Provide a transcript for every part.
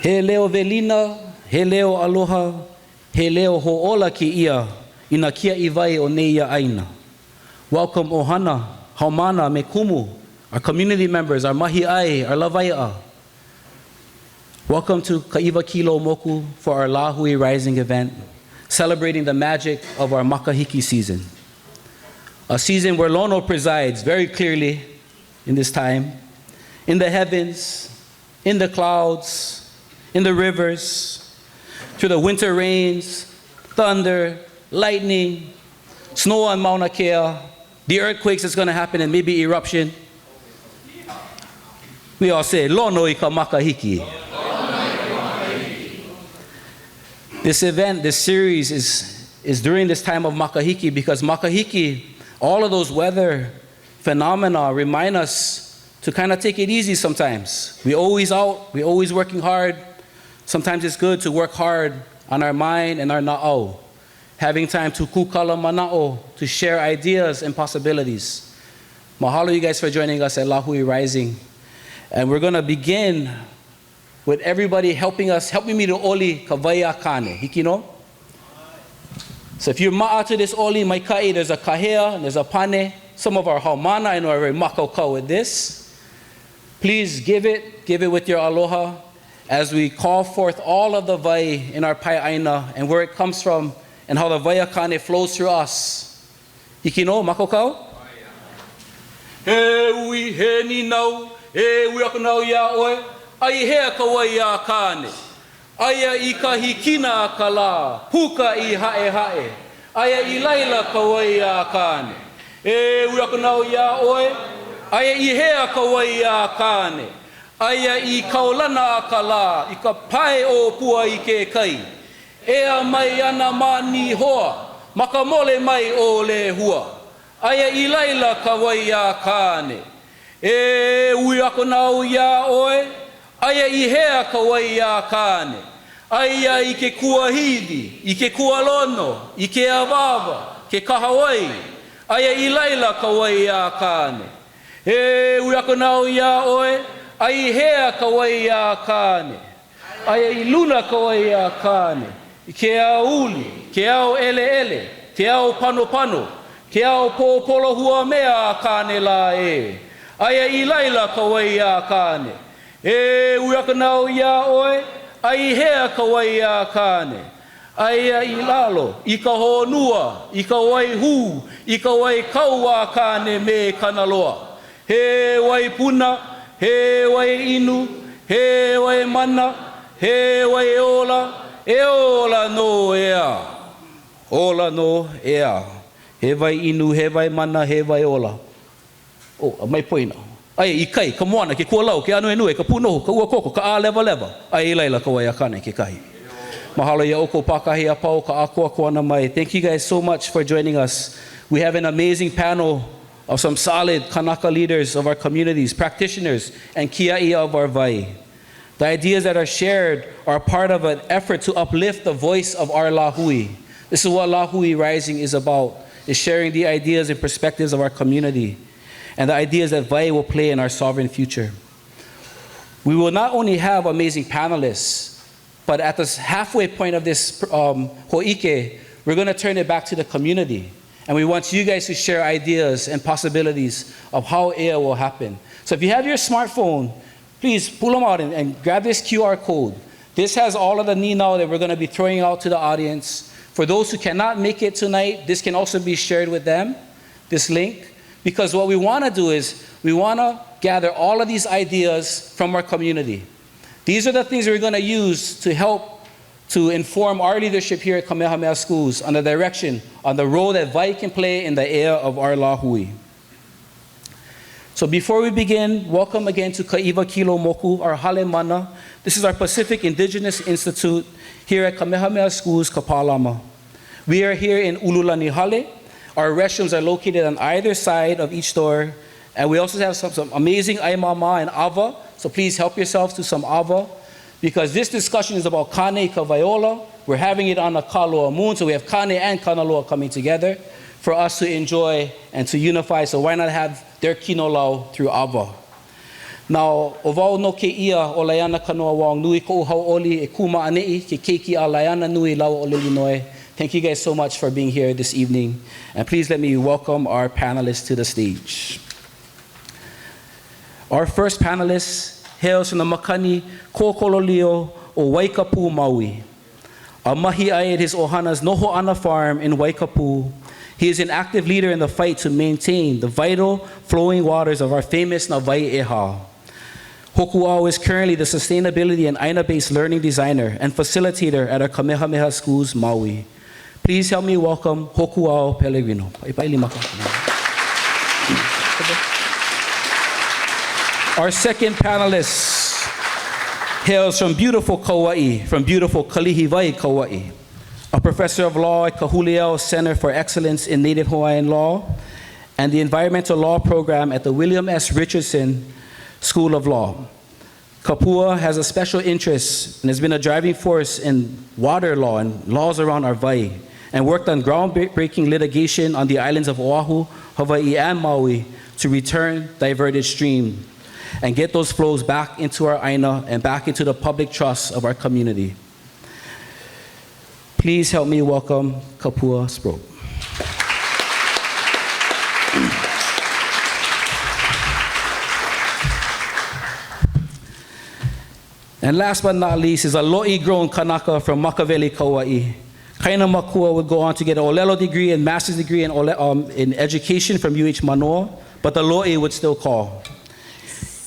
He leo velina, he leo aloha, he leo ho'ola ki ia, ina kia iwai o neia aina. Welcome ohana, haumana, me kumu, our community members, our mahi'ai, our Lāhui Ea. Welcome to Kaʻiwakīloumoku for our Lāhui Rising event, celebrating the magic of our Makahiki season. A season where Lono presides very clearly in this time, in the heavens, in the clouds, in the rivers, through the winter rains, thunder, lightning, snow on Mauna Kea, the earthquakes that's going to happen and maybe eruption. We all say, Lono ika Makahiki. This event, this series is during this time of Makahiki because Makahiki, all of those weather phenomena remind us to kind of take it easy sometimes. We're always out, we're always working hard. Sometimes it's good to work hard on our mind and our na'au. Having time to kukala mana'o, to share ideas and possibilities. Mahalo you guys for joining us at Lāhui Rising. And we're going to begin with everybody helping me to oli ka wai ea kane. Hiki no? So if you're ma'a to this oli, mai kai, there's a kahea, and there's a pane. Some of our haumana, I know are very makau with this. Please give it with your aloha as we call forth all of the vai in our pai'aina and where it comes from and how the wai ea kane flows through us. Hiki no, makau? He ui he ni nau, he ui aku nau ia oe, ai hea ka wai ea kane. Aia I ka hikina ka la, puka I hae hae. Aia I laila ka wai ea kane. E ui aku nau ia oe, aia I hea ka wai ea kane. Aia I kaulana a ka la, I ka pae o pua I ke kai. Ea mai ana mani hoa, maka mole mai o le hua. Aia I laila ka wai ea kane. E ui ako nau ia oe, aia I hea ka wai ea kane. Aia I ke kuahidi, I ke kualono, I ke awava, ke kahawai. Aia I laila ka wai ea kane. E ui ako nau ia oe, ai hea ka wai ea kane. Aia I luna ka wai ea kane. I ke au uli, ke au ele ele, ke au pano pano, ke au pōpolo hua mea a kane la e. Aia I laila ka wai ea kane. E ui ako nau ia oe, ai hea ka wai ea kane. Aia I lalo, I ka honua, I ka wai hu, I ka wai kaua kane me kanaloa. He wai puna, he wai inu, he wai mana, he wai ola, e ola no ea. Ola no ea. He wai inu, he wai mana, he wai ola. Oh, mai poina. Ai I kai, ka moana, ke kualau, ke anu enue, ka punohu, ka ua koko, ka a leva leva. Ai I laila ka wai ea kane ke kahi. Mahalo ia oko pakahi a pau, ka akua kuana mai. Thank you guys so much for joining us. We have an amazing panel of some solid Kanaka leaders of our communities, practitioners, and kia'i of our vai. The ideas that are shared are part of an effort to uplift the voice of our Lāhui. This is what Lāhui Rising is about, is sharing the ideas and perspectives of our community and the ideas that vai will play in our sovereign future. We will not only have amazing panelists, but at the halfway point of this ho'ike, we're going to turn it back to the community. And we want you guys to share ideas and possibilities of how Ea will happen. So if you have your smartphone, please pull them out and grab this QR code. This has all of the ninau that we're going to be throwing out to the audience. For those who cannot make it tonight, this can also be shared with them, this link. Because what we want to do is we want to gather all of these ideas from our community. These are the things we're going to use to help to inform our leadership here at Kamehameha Schools on the direction, on the role that vai can play in the ea of our Lāhui. So before we begin, welcome again to Kaʻiwakīloumoku, our hale mana. This is our Pacific Indigenous Institute here at Kamehameha Schools, Kapalama. We are here in Ululani Hale. Our restrooms are located on either side of each door. And we also have some amazing aimama and ava. So please help yourselves to some ava. Because this discussion is about Kane ka Vaiola. We're having it on a Kaloa moon. So we have Kane and Kanaloa coming together for us to enjoy and to unify. So why not have their kinolau through ava? Now, o wau no ke ia o Lāiana Kanoa-Wong, nui ko hauʻoli e kuma anei, ke keiki a Lāiana nui lau o Illinois. Thank you guys so much for being here this evening. And please let me welcome our panelists to the stage. Our first panelist hails from the makani kōkololio o Waikapu, Maui. A mahi ai at his ohana's Noho Ana farm in Waikapu. He is an active leader in the fight to maintain the vital flowing waters of our famous Wai Ea. Hōkūao is currently the sustainability and Aina-based learning designer and facilitator at our Kamehameha schools, Maui. Please help me welcome Hōkūao Pellegrino. Our second panelist hails from beautiful Kauai, from beautiful Kalihiwai, Kauai. A professor of law at Kahuliel Center for Excellence in Native Hawaiian Law and the Environmental Law Program at the William S. Richardson School of Law. Kapua has a special interest and has been a driving force in water law and laws around our Wai, and worked on groundbreaking litigation on the islands of Oahu, Hawaii, and Maui to return diverted stream and get those flows back into our Aina and back into the public trust of our community. Please help me welcome Kapua Sproat. And last but not least is a lo'i-grown Kanaka from Makaveli, Kauai. Kaina Makua would go on to get an ʻōlelo degree and master's degree in education from UH Manoa, but the lo'i would still call.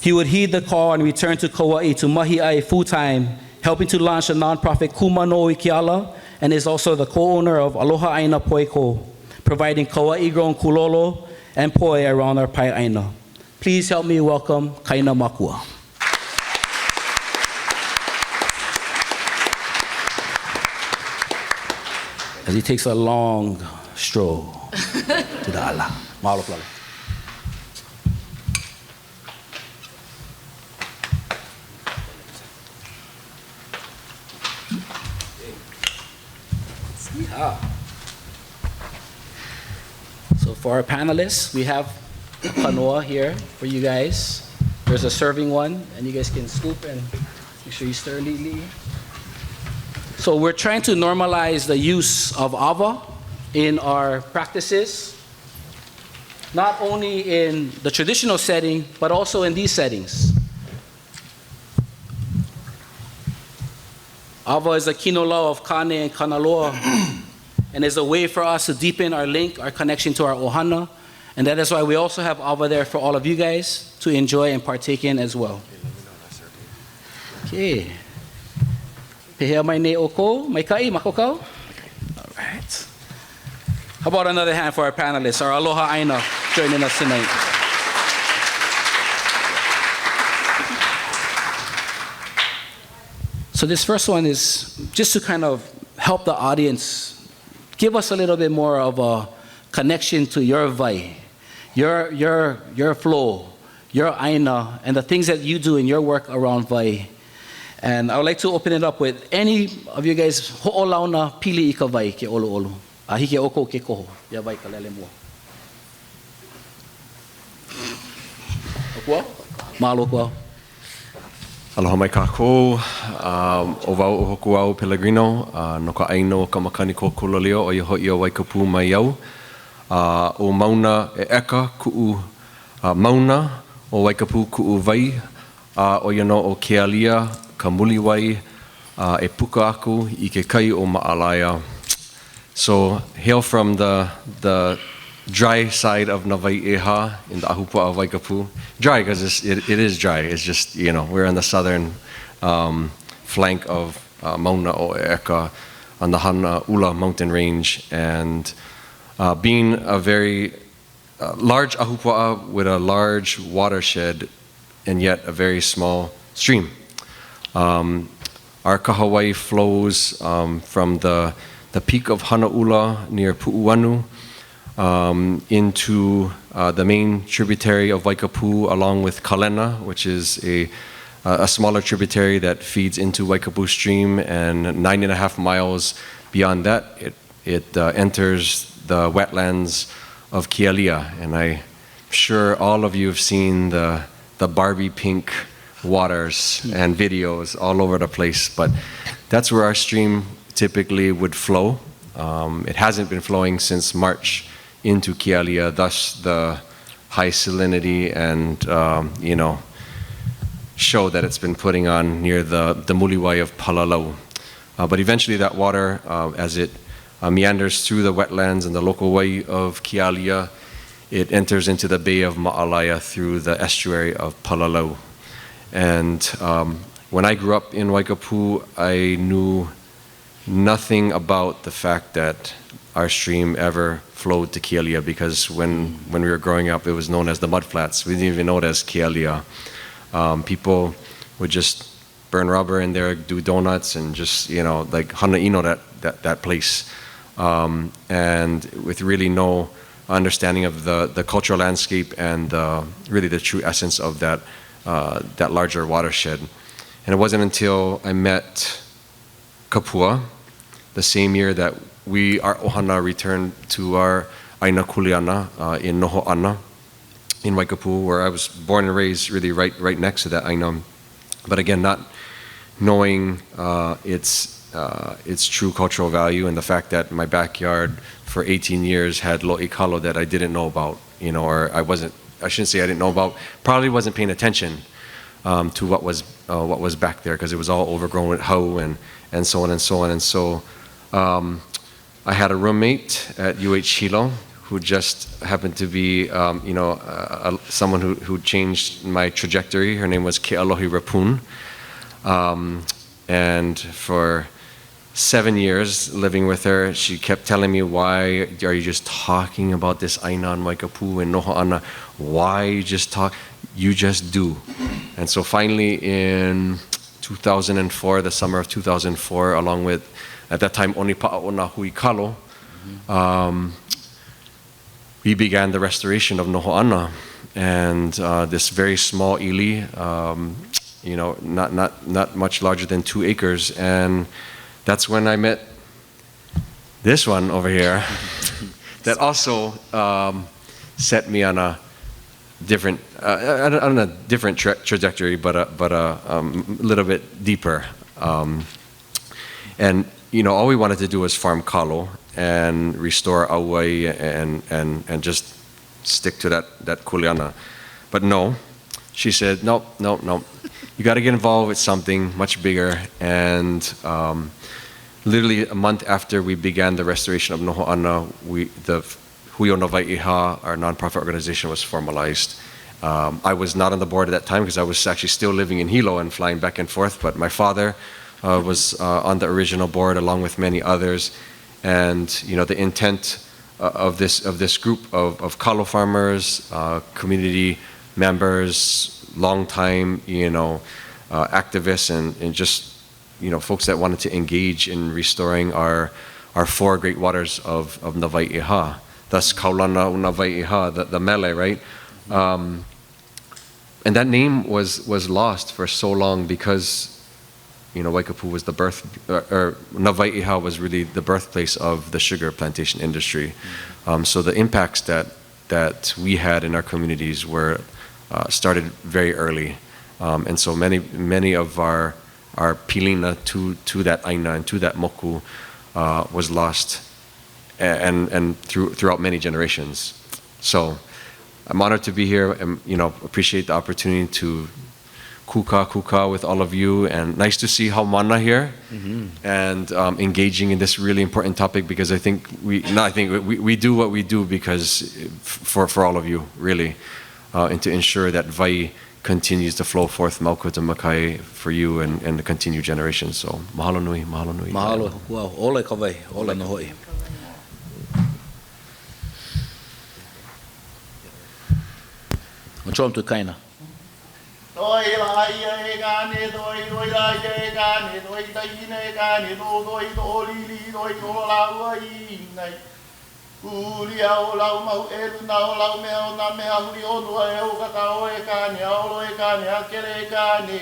He would heed the call and return to Kauai to mahi ai full-time, helping to launch a nonprofit Kumano Ikiala, and is also the co-owner of Aloha Aina Poiko, providing Kauai-grown kulolo and poi around our Pai Aina. Please help me welcome Kaina Makua. As he takes a long stroll to the ala. Mahalo kalala. So for our panelists, we have a kanoa here for you guys. There's a serving one, and you guys can scoop and make sure you stir neatly. So we're trying to normalize the use of ava in our practices, not only in the traditional setting, but also in these settings. Ava is a kinolau of Kane and Kanaloa, and is a way for us to deepen our link, our connection to our ohana, and that is why we also have ava there for all of you guys to enjoy and partake in as well. Okay. Pehea mai ne oko, mai kai, makokau? All right. How about another hand for our panelists, our Aloha Aina joining us tonight. So this first one is just to kind of help the audience, give us a little bit more of a connection to your vai, your flow, your aina, and the things that you do in your work around vai. And I would like to open it up with any of you guys ho'olauna pili I ka vai ke olo. Ahike oko ke koho, ya vai ka lele mua. Hōkūao? Mahalo Hōkūao. Aloha mai kākou, o wau o Hōkūao Pellegrino, no ka aino o ka makani kōkololio o iho o Waikapu mai au. O mauna e eka ku'u mauna o Waikapu ku'u vai, o iano o Kealia, ka muli wai, e puka aku I ke kai o Ma'alaia. So hail from the dry side of Wai Ea in the ahupua of Waikapu. Dry because it is dry. It's just, you know, we're on the southern flank of Mauna o Eka on the Hanaula mountain range, and being a very large ahupua with a large watershed and yet a very small stream. Our kahawai flows from the peak of Hanaula near Pu'uanu into the main tributary of Waikapu, along with Kalena, which is a smaller tributary that feeds into Waikapu stream, and 9.5 miles beyond that, it enters the wetlands of Kealia. And I'm sure all of you have seen the the Barbie pink waters and videos all over the place. But that's where our stream typically would flow. It hasn't been flowing since March into Kealia, thus the high salinity and show that it's been putting on near the muliwai of Palalau. But eventually that water, as it meanders through the wetlands and the local wai of Kealia, it enters into the Bay of Ma'alaya through the estuary of Palalau. And when I grew up in Waikapu, I knew nothing about the fact that our stream ever flowed to Kealia, because when we were growing up, it was known as the Mudflats. We didn't even know it as Kealia. People would just burn rubber in there, do donuts, and just, like Hanaino, that place. And with really no understanding of the cultural landscape and really the true essence of that larger watershed. And it wasn't until I met Kapua, the same year that our ohana returned to our Aina Kuleana in Noho'ana in Waikapu, where I was born and raised really right next to that Aina. But again, not knowing its true cultural value, and the fact that my backyard for 18 years had lo'ikalo that I didn't know about, or I shouldn't say I didn't know about, probably wasn't paying attention to what was back there, because it was all overgrown with hau and so on and so on. And so I had a roommate at UH Hilo who just happened to be someone who changed my trajectory. Her name was Ke'alohi Rapun. And for 7 years living with her, she kept telling me, why are you just talking about this Aina and Waikapu and Noho'ana? Why you just talk? You just do. And so finally in 2004, the summer of 2004, along with, at that time, Onipa'a na Hui Kalo, we began the restoration of Noho'ana. And this very small ili, not much larger than 2 acres. And that's when I met this one over here that also set me on a different, trajectory, but a little bit deeper. And all we wanted to do was farm kalo and restore Auai and just stick to that kuleana. But no, she said, no. You got to get involved with something much bigger. And literally a month after we began the restoration of Noho'ana, the Hui o na Wai Ea, our nonprofit organization, was formalized. I was not on the board at that time because I was actually still living in Hilo and flying back and forth, but my father was on the original board along with many others. And the intent of this group of kalo farmers, community members, long-time activists, and just folks that wanted to engage in restoring our 4 great waters of na Wai Ea. Thus Kaulana una Wai Ea, the mele, right? And that name was lost for so long because Waikapu was the birth, or na Wai Ea was really the birthplace of the sugar plantation industry. So the impacts that we had in our communities were started very early, and so many of our pilina to that Aina and to that moku was lost, and throughout many generations. So I'm honored to be here, and appreciate the opportunity to kuka with all of you, and nice to see Haumana here, and engaging in this really important topic, because I think we do what we do because for all of you, really, and to ensure that Vai continues to flow forth Mauku to Makai for you and the continued generations. So mahalo nui. Mahalo, wow, ole ka wai, ole no hoi. Machom tu Kaina. Toi la ia e gane, toi la ia e gane, toi taina e gane, toi lili, toi Lāhui nei. Uria o lau mau eru na o lau mea o na mea huri onua e o kakao e kane, aolo e kane, akere e kane.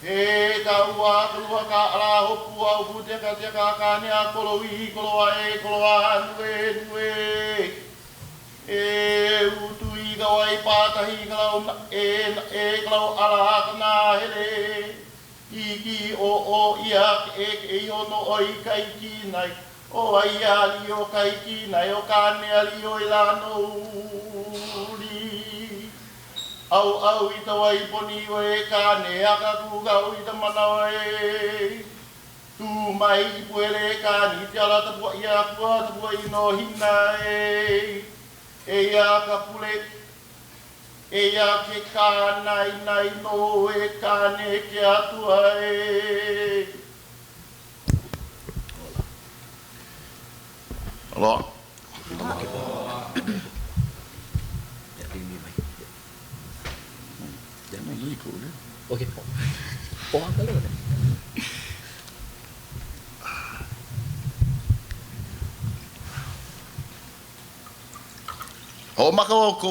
E ka ua kulua ka ala hopu au puteka te ka kane a kolo ihi, kolo a e, kolo a nue. E utu i ka wai pāta kahi kalau kalau ala kana hele iki o ia e ono o i kai ki nai o ai ali o kai ki nai o kane ali o ilano li au i tawai poni o e kane aka kuga o i tamana e tu mai puele kani te ala tapua ia kua tapua i no hina e ia ka pule e ia ke kānai nai no e kāne ke atua e. Aloha. Okay. Pohon ka lang. Ho makao ko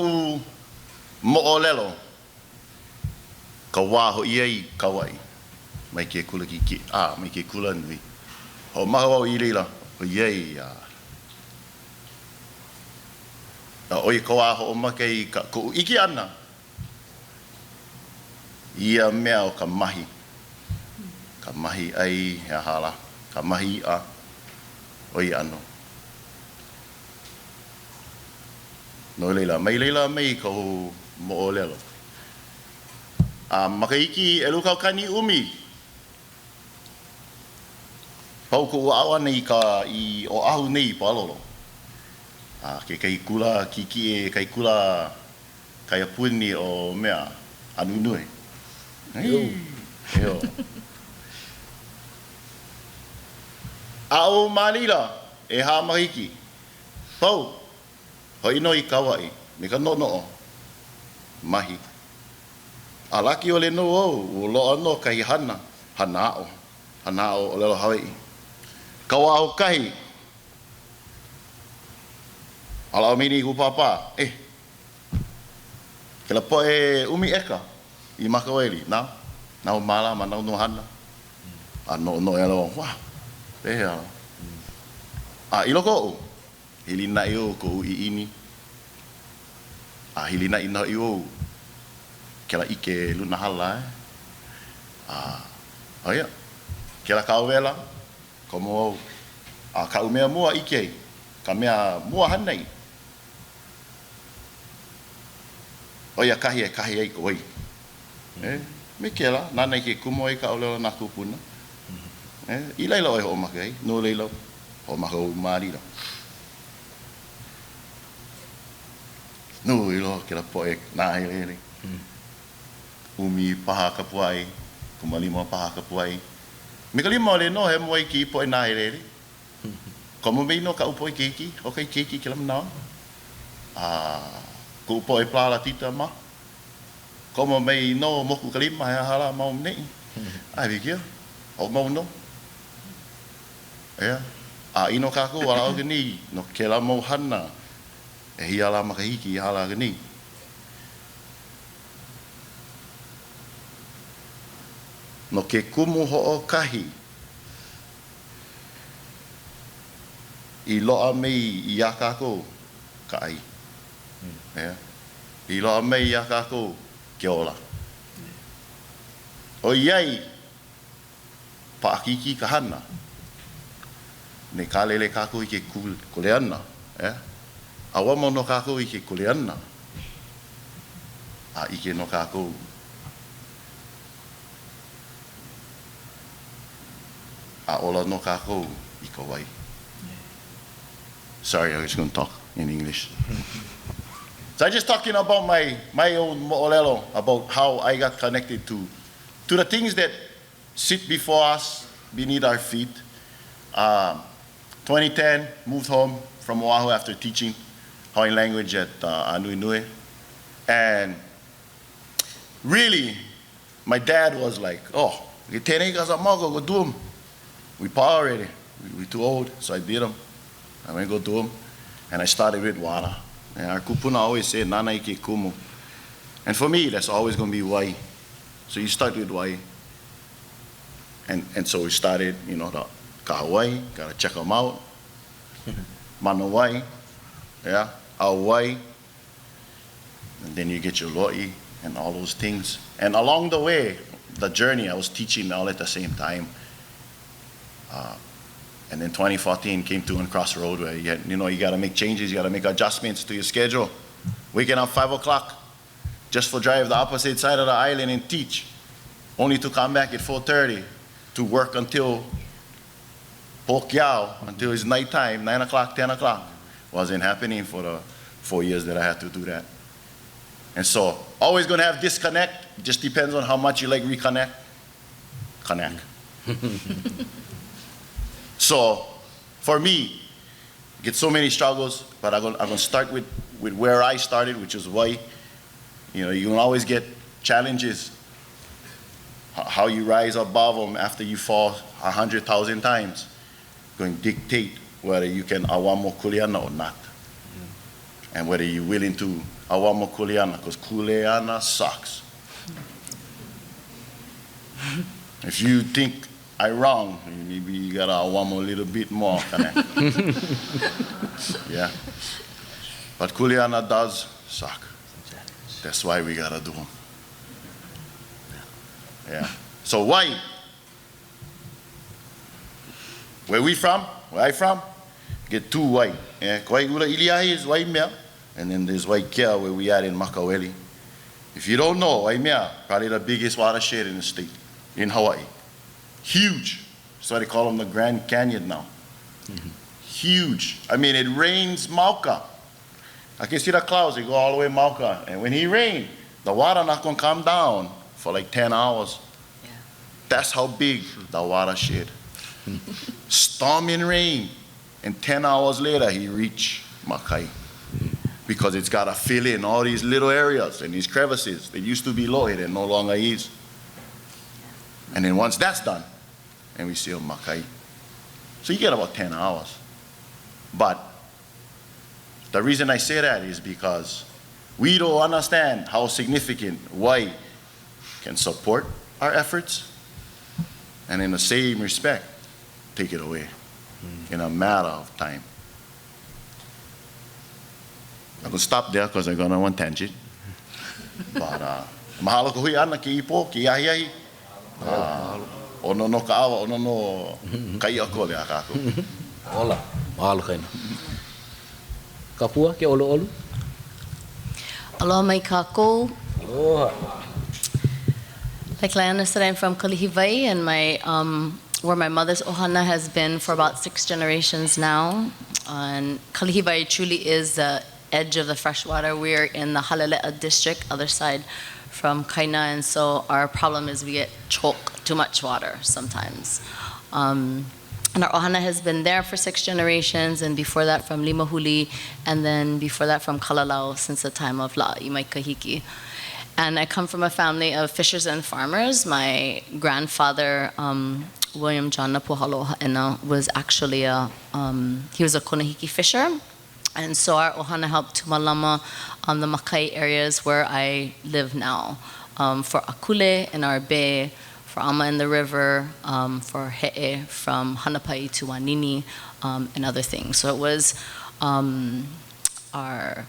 mo ʻōlelo. Ka wā ho ia i Kauai. Mai ke kula ki mai ke kula nui. Ho makao i reila ho ia i oi ko wā ho maka i ko iki ana. Ia mea o ka mahi. Ka mahi ai hea hala. Ka mahi a oi ano. No leila, mai ko mo ʻōlelo. Makahiki e lukau kani umi. Pau ko ua awana i o ahu nei i palolo. Ke kai kula kiki e kai kula kai apuni o mea anu nui. Eo. O malila e ha makahiki. Pau. Hoi no i Kauai, me ka no mahi. A laki o le no o loa no kai hana o ʻōlelo Hawaiʻi. Kaua au kahi. Ala o mini ku papa, ke la poe umi eka i Makaweli, na o mala ma no hana. A no e alo, wah, pehea. I loko o. Hili na i ko i ini. Hili na i na i o. Ke la ike luna hala oia. Ke la kauwela. Ko mo au. Ka umea mua ike. Ka mea mua hanei. Oia kahi ai ko oi. Me ke la. Nana i ke kumo i ka ʻōlelo nā kupuna. I leila oi ho maka ai. No leila. Ho maka o marira. No, ilo ke la poe nā hele. Umi paha kapua ai, kumalima paha kapua ai. Me ka lima o le no he moa i ki poe nā hele. Komo mei no ka upo i keiki, o kai keiki ke la manawa. Ko upo e plala tita ma. Komo mei no moku ka lima hea hala mau mnei. Ai vikia, o mau no. Ea, ino kako wala o gani, no ke la mau hana. E hi ala makahiki i hala gani. No ke kumu ho'o kahi i loa mei i a kako ka ai. I loa mei i a kako ke ola. O iai paakiki ka hana. Ne ka lele kako i ke kule ana. Awa mo no kako i ke kule ana. Ike no kako. Ola no kako i Kauai. Sorry, I was going to talk in English. So I'm just talking about my own mo'olelo, about how I got connected to the things that sit before us, beneath our feet. 2010, moved home from Oahu after teaching Hawaiian language at Anuenue. And really, my dad was like, oh, get 10 acres of mago, go do them. We pa already, we too old, so I did them. I went to go do them, and I started with water. And our kupuna always said, nana ike kumu. And for me, that's always going to be wai. So you start with wai. And so we started, the kahawai, got to check them out. Mana wai, yeah, au wai. And then you get your lo'i and all those things. And along the way, the journey, I was teaching all at the same time. And then 2014 came to one crossroad where you got to make changes, you got to make adjustments to your schedule. Waking up 5 o'clock just for drive the opposite side of the island and teach, only to come back at 4:30 to work until Hōkūao, until it's nighttime, 9 o'clock, 10 o'clock. Wasn't happening for the 4 years that I had to do that. And so, always going to have disconnect. Just depends on how much you like reconnect. Connect. So, for me, get so many struggles, but I'm going to start with where I started, which is Hawaii. You can always get challenges. How you rise above them after you fall 100,000 times going to dictate whether you can awamo kuleana or not. And whether you're willing to awamo kuleana, because kuleana sucks. If you think I'm wrong, maybe you got to awamo a little bit more. Yeah. But kuleana does suck. That's why we got to do them. Yeah. So why? Where we from? Where I from? Get two Wai. Koi ula iliahi is Wai Ea, and then there's Wai Ea where we are in Makahiki. If you don't know, Wai Ea, probably the biggest watershed in the state, in Hawaii. Huge. That's why they call them the Grand Canyon now. Mm-hmm. Huge. I mean, it rains Mauka. I can see the clouds, they go all the way Mauka. And when he rains, the water not gonna come down for like 10 hours. Yeah. That's how big the watershed. Storming rain, and 10 hours later he reached Makai. Because it's got to fill in all these little areas and these crevices that used to be low-hid and no longer is. And then once that's done, and we see Makai. So you get about 10 hours. But the reason I say that is because we don't understand how significant Hawaii can support our efforts, and in the same respect, take it away in a matter of time. I'm going to stop there because I'm going on one tangent. But mahalo ko hui ana ki ipo, ki ahiahi. Ono no kaawa, ono no kaia ko le akako. Ola, mahalo kaina. Kapua ke ʻōlelo. Aloha mai kākou. Aloha. Like Lāiana said, I'm from Kalihivai, and where my mother's ohana has been for about 6 generations now. And Kalihivai truly is the edge of the freshwater. We're in the Halele'a district, other side from Kaina, and so our problem is we get choked, too much water sometimes. And our ohana has been there for 6 generations, and before that from Limahuli, and then before that from Kalalau since the time of Lā'i Makahiki. And I come from a family of fishers and farmers. My grandfather, William John Napuhalo Ha'ena, was actually he was a Konahiki fisher. And so our ohana helped to malama on the Makai areas where I live now. For Akule in our bay, for Ama in the river, for He'e from Hanapai to Wanini, and other things. So it was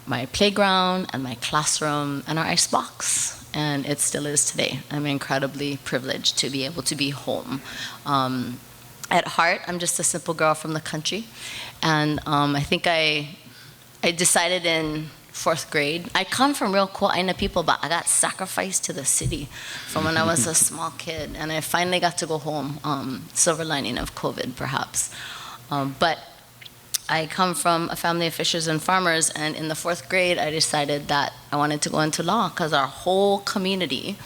my playground and my classroom and our icebox. And it still is today. I'm incredibly privileged to be able to be home. At heart, I'm just a simple girl from the country. And I think I decided in 4th grade, I come from real Kua'aina people, but I got sacrificed to the city from when I was a small kid. And I finally got to go home, silver lining of COVID, perhaps. But I come from a family of fishers and farmers, and in the 4th grade, I decided that I wanted to go into law because our whole community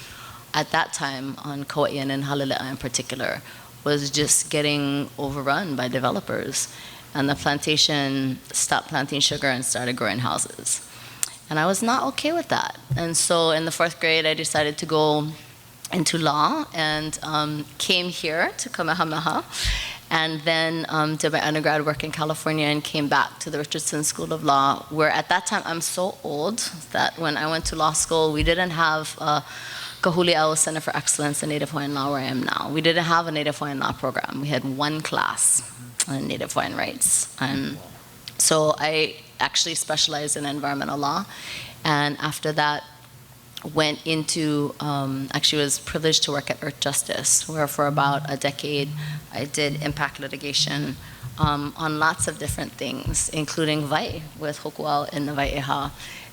at that time on Kauai and Halele'a in particular was just getting overrun by developers. And the plantation stopped planting sugar and started growing houses. And I was not okay with that. And so in the 4th grade, I decided to go into law and came here to Kamehameha. And then did my undergrad work in California and came back to the Richardson School of Law, where at that time I'm so old that when I went to law school, we didn't have Kahuli'au Center for Excellence in Native Hawaiian Law, where I am now. We didn't have a Native Hawaiian Law program. We had one class on Native Hawaiian rights. And so I actually specialized in environmental law. And after that, went into, actually was privileged to work at Earth Justice, where for about a decade I did impact litigation on lots of different things, including Wai with Hōkūao in the Wai Ea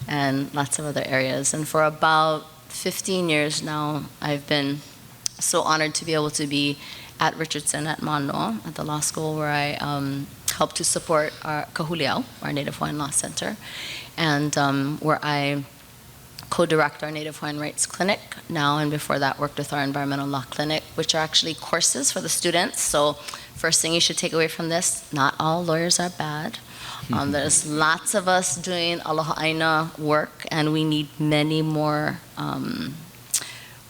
and lots of other areas. And for about 15 years now, I've been so honored to be able to be at Richardson at Manoa, at the law school, where I help to support our Kahuliao, our Native Hawaiian Law Center, and where I co-direct our Native Hawaiian Rights Clinic now, and before that worked with our Environmental Law Clinic, which are actually courses for the students. So first thing you should take away from this, not all lawyers are bad. There's lots of us doing aloha work, and we need many more.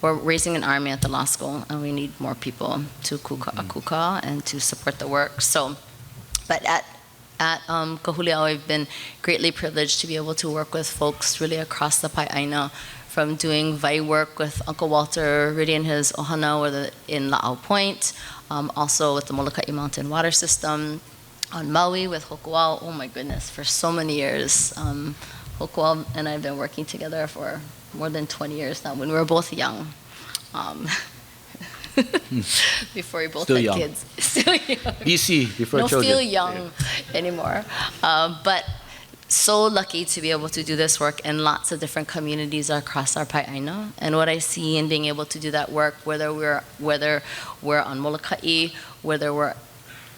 We're raising an army at the law school, and we need more people to kuka and to support the work. So, but at Kahuliao, I've been greatly privileged to be able to work with folks really across the Pai'aina, from doing Wai work with Uncle Walter really in his ohana in La'au Point, also with the Moloka'i Mountain Water System, on Maui with Hōkūao. Oh my goodness, for so many years. Hōkūao and I have been working together for more than 20 years now, when we were both young. Before we both Still had young. Kids. Still young. BC, before Don't children. feel young anymore. But so lucky to be able to do this work in lots of different communities across our Pai'aina. And what I see in being able to do that work, whether we're on Moloka'i, whether we're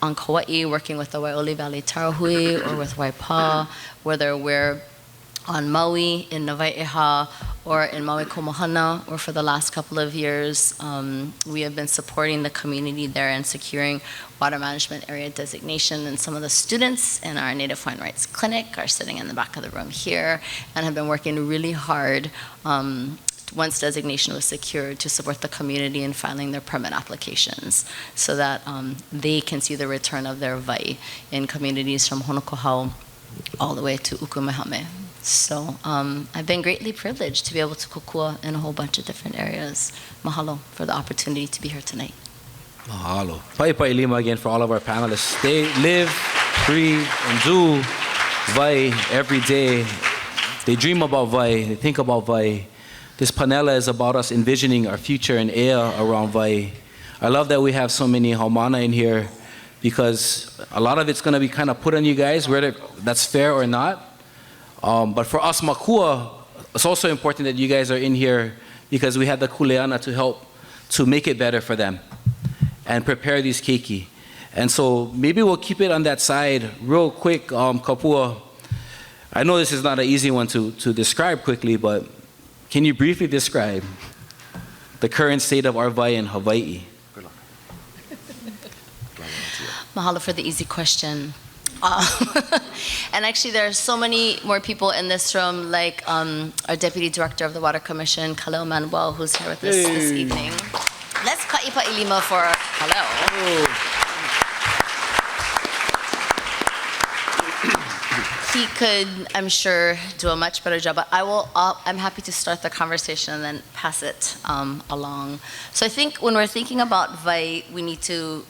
on Kauai working with the Waiole Valley Tarahui, or with Waipa, whether we're on Maui in Wai Ea or in Maui Komohana, or for the last couple of years, we have been supporting the community there and securing water management area designation. And some of the students in our Native Hawaiian Rights Clinic are sitting in the back of the room here and have been working really hard once designation was secured to support the community in filing their permit applications, so that they can see the return of their Wai in communities from Honokohau all the way to Ukumehame. So I've been greatly privileged to be able to kukua in a whole bunch of different areas. Mahalo for the opportunity to be here tonight. Mahalo. Pai lima again for all of our panelists. They live, breathe, and do Wai every day. They dream about Wai. They think about Wai. This panela is about us envisioning our future and Ea around Wai. I love that we have so many haumana in here, because a lot of it's going to be kind of put on you guys, whether that's fair or not. But for us Makua, it's also important that you guys are in here, because we have the kuleana to help to make it better for them and prepare these keiki. And so maybe we'll keep it on that side real quick. Kapua, I know this is not an easy one to describe quickly, but can you briefly describe the current state of our Wai in Hawaii? Mahalo for the easy question. And actually there are so many more people in this room, like our Deputy Director of the Water Commission, Kaleo Manuel, who's here with us this evening. Let's ka'ipaʻilima for Kaleo. He could, I'm sure, do a much better job, but I'm happy to start the conversation and then pass it along. So I think when we're thinking about Wai, we need to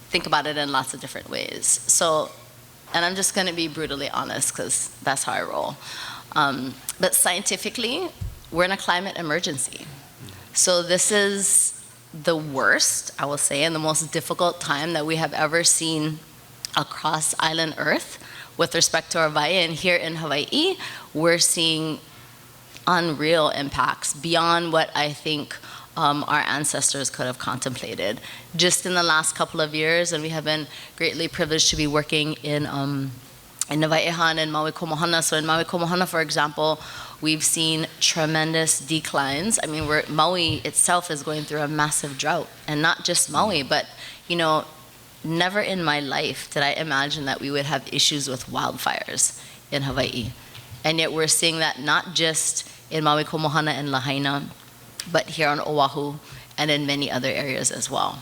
think about it in lots of different ways. So, and I'm just going to be brutally honest, because that's how I roll. But scientifically, we're in a climate emergency. So this is the worst, I will say, and the most difficult time that we have ever seen across island Earth with respect to our Wai. And here in Hawaii, we're seeing unreal impacts beyond what I think our ancestors could have contemplated. Just in the last couple of years, and we have been greatly privileged to be working in the Wai Ea and in Maui Komohana. So in Maui Komohana, for example, we've seen tremendous declines. I mean, Maui itself is going through a massive drought, and not just Maui, but you know, never in my life did I imagine that we would have issues with wildfires in Hawaii. And yet we're seeing that not just in Maui Komohana and Lahaina, but here on Oahu and in many other areas as well.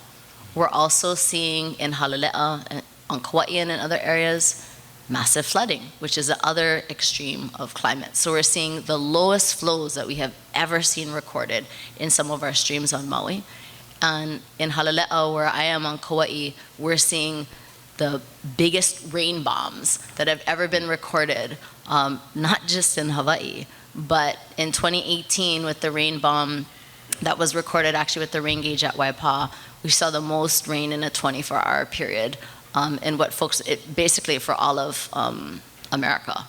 We're also seeing in Halale'a, on Kauai and in other areas, massive flooding, which is the other extreme of climate. So we're seeing the lowest flows that we have ever seen recorded in some of our streams on Maui. And in Halale'a, where I am on Kauai, we're seeing the biggest rain bombs that have ever been recorded, not just in Hawaii, but in 2018 with the rain bomb that was recorded actually with the rain gauge at Wai Ea, we saw the most rain in a 24-hour period in what folks, basically for all of America.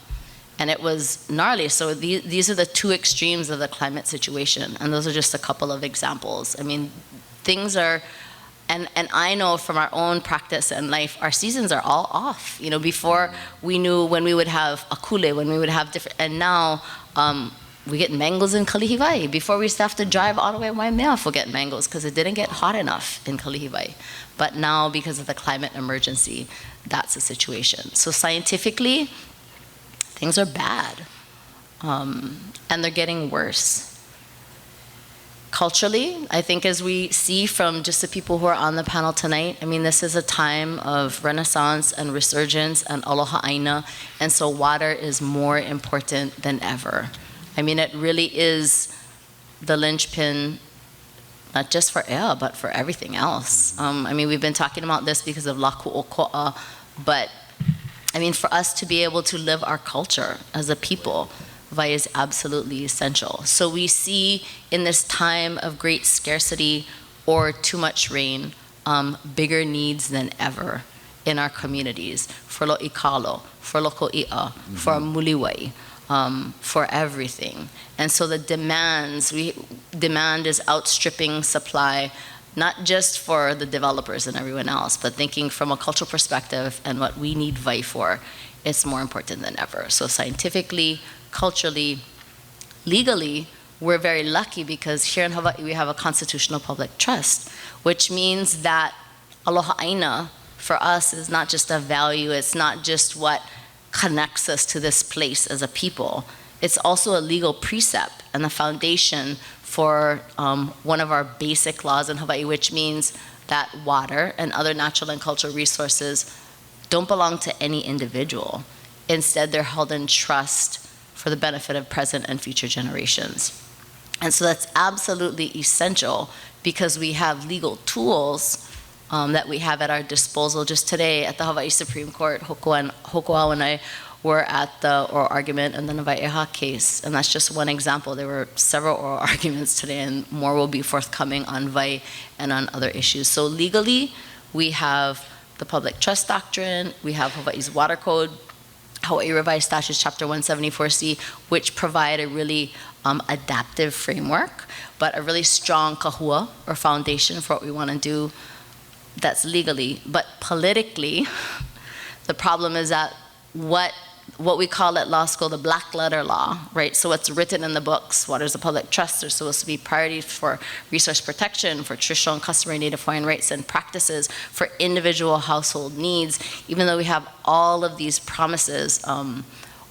And it was gnarly. So these are the two extremes of the climate situation, and those are just a couple of examples. I mean, things are, and I know from our own practice and life, our seasons are all off. You know, before we knew when we would have akule, when we would have different, and now we get mangoes in Kalihiwai. Before we used to have to drive all the way to Wai Ea to get mangoes because it didn't get hot enough in Kalihiwai. But now, because of the climate emergency, that's the situation. So scientifically, things are bad, and they're getting worse. Culturally, I think as we see from just the people who are on the panel tonight, I mean, this is a time of renaissance and resurgence and aloha aina, and so water is more important than ever. I mean, it really is the linchpin, not just for Ea, but for everything else. I mean, we've been talking about this because of Lākuʻokoʻa, but I mean, for us to be able to live our culture as a people, Vai is absolutely essential. So we see in this time of great scarcity or too much rain, bigger needs than ever in our communities, for lo'ikalo, for loko'i'a, for muliwai, for everything. And so the demand is outstripping supply, not just for the developers and everyone else, but thinking from a cultural perspective and what we need Vai for, it's more important than ever. So scientifically, culturally, legally, we're very lucky because here in Hawaii we have a constitutional public trust, which means that aloha aina for us is not just a value, it's not just what connects us to this place as a people, it's also a legal precept and the foundation for one of our basic laws in Hawaii, which means that water and other natural and cultural resources don't belong to any individual. Instead, they're held in trust for the benefit of present and future generations. And so that's absolutely essential because we have legal tools that we have at our disposal. Just today at the Hawaii Supreme Court, Hōkūao and I were at the oral argument in the Wai Ea case, and that's just one example. There were several oral arguments today, and more will be forthcoming on Vai and on other issues. So legally, we have the public trust doctrine, we have Hawaii's water code, Hawaii Revised Statutes Chapter 174C, which provide a really adaptive framework, but a really strong kahua or foundation for what we want to do. That's legally, but politically, the problem is that what we call at law school the black letter law, right? So what's written in the books, what is a public trust, there's supposed to be priorities for resource protection, for traditional and customary Native Hawaiian rights and practices, for individual household needs, even though we have all of these promises,